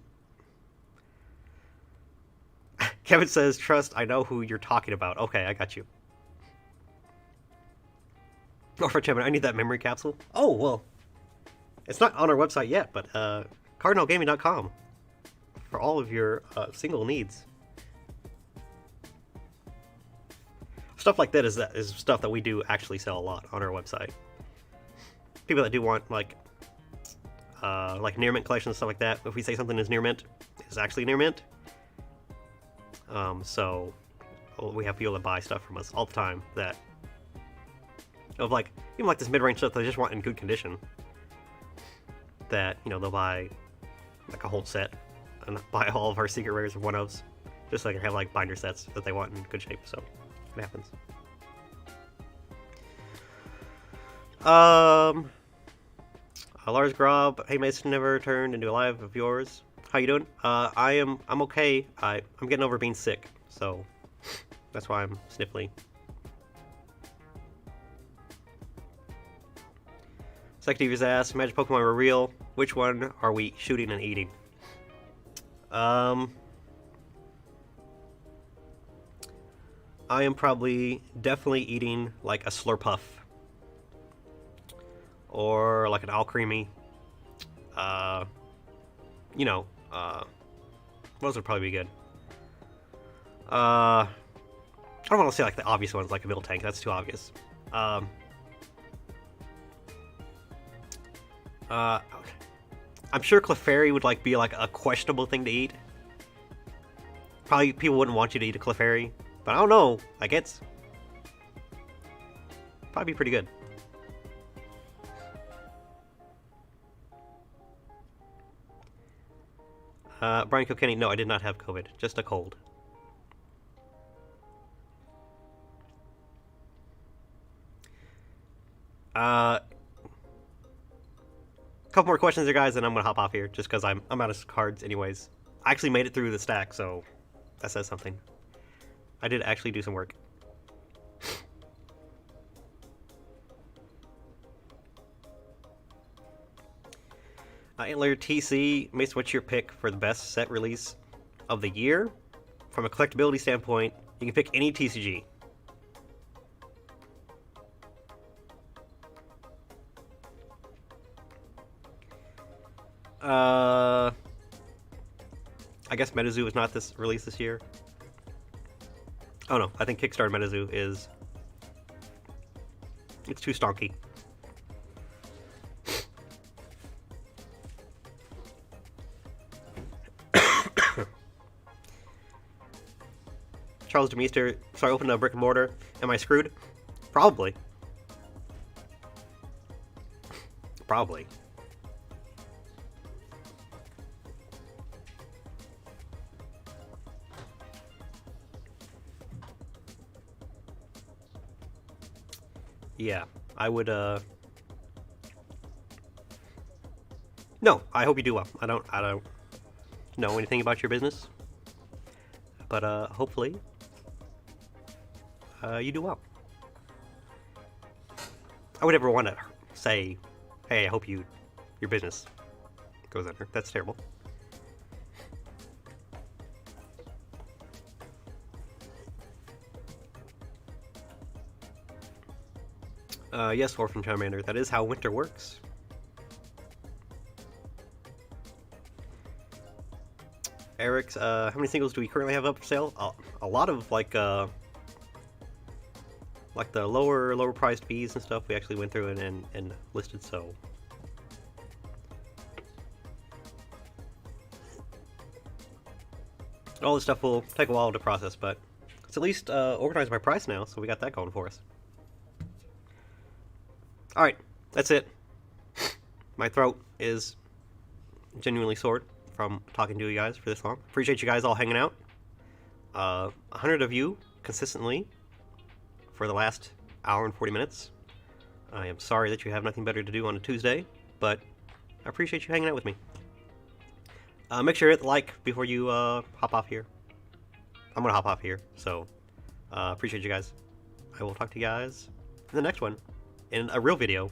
Kevin says, trust, I know who you're talking about. Okay, I got you. Orphan Charmander, I need that memory capsule. Oh, well. It's not on our website yet, but cardinalgaming.com for all of your single needs. Stuff like that is stuff that we do actually sell a lot on our website. People that do want like near mint collections, stuff like that. If we say something is near mint, it's actually near mint. So we have people that buy stuff from us all the time that of like even like this mid-range stuff they just want in good condition. That they'll buy like a whole set and buy all of our secret rares or one-ofs, just so they can have like binder sets that they want in good shape. So it happens. Lars Grob, hey Mason, never turned into a live of yours. How you doing? I'm okay. I'm getting over being sick, so that's why I'm sniffly. Sectivers asked, Magic Pokemon were real. Which one are we shooting and eating? I am definitely eating like a Slurpuff. Or like an Alcremie. Those would probably be good. I don't want to say like the obvious ones, like a middle tank. That's too obvious. I'm sure Clefairy would like be like a questionable thing to eat. Probably people wouldn't want you to eat a Clefairy, but I don't know. Like it's probably be pretty good. Brian Kilkenny, no, I did not have COVID. Just a cold. Couple more questions there, guys, and I'm gonna hop off here just because I'm out of cards anyways. I actually made it through the stack, so that says something. I did actually do some work. Antler TC, Mason, what's your pick for the best set release of the year? From a collectability standpoint, you can pick any TCG. I guess Metazoo is not this release this year. Oh no, I think Kickstarter Metazoo is... it's too stonky. Charles Demeester, so I opened a brick and mortar. Am I screwed? Probably. Probably. Yeah, I would, No, I hope you do well. I don't know anything about your business. But, hopefully, you do well. I would never want to say, hey, I hope your business goes under. That's terrible. Yes, Orphan Charmander, that is how winter works. Eric's, how many singles do we currently have up for sale? A lot of, like the lower priced Bs and stuff we actually went through and listed, so. All this stuff will take a while to process, but it's at least organized by price now, so we got that going for us. Alright, that's it. My throat is genuinely sore from talking to you guys for this long. Appreciate you guys all hanging out. 100 of you consistently for the last hour and 40 minutes. I am sorry that you have nothing better to do on a Tuesday, but I appreciate you hanging out with me. Make sure to hit the like before you hop off here. I'm gonna hop off here, so appreciate you guys. I will talk to you guys in the next one, in a real video.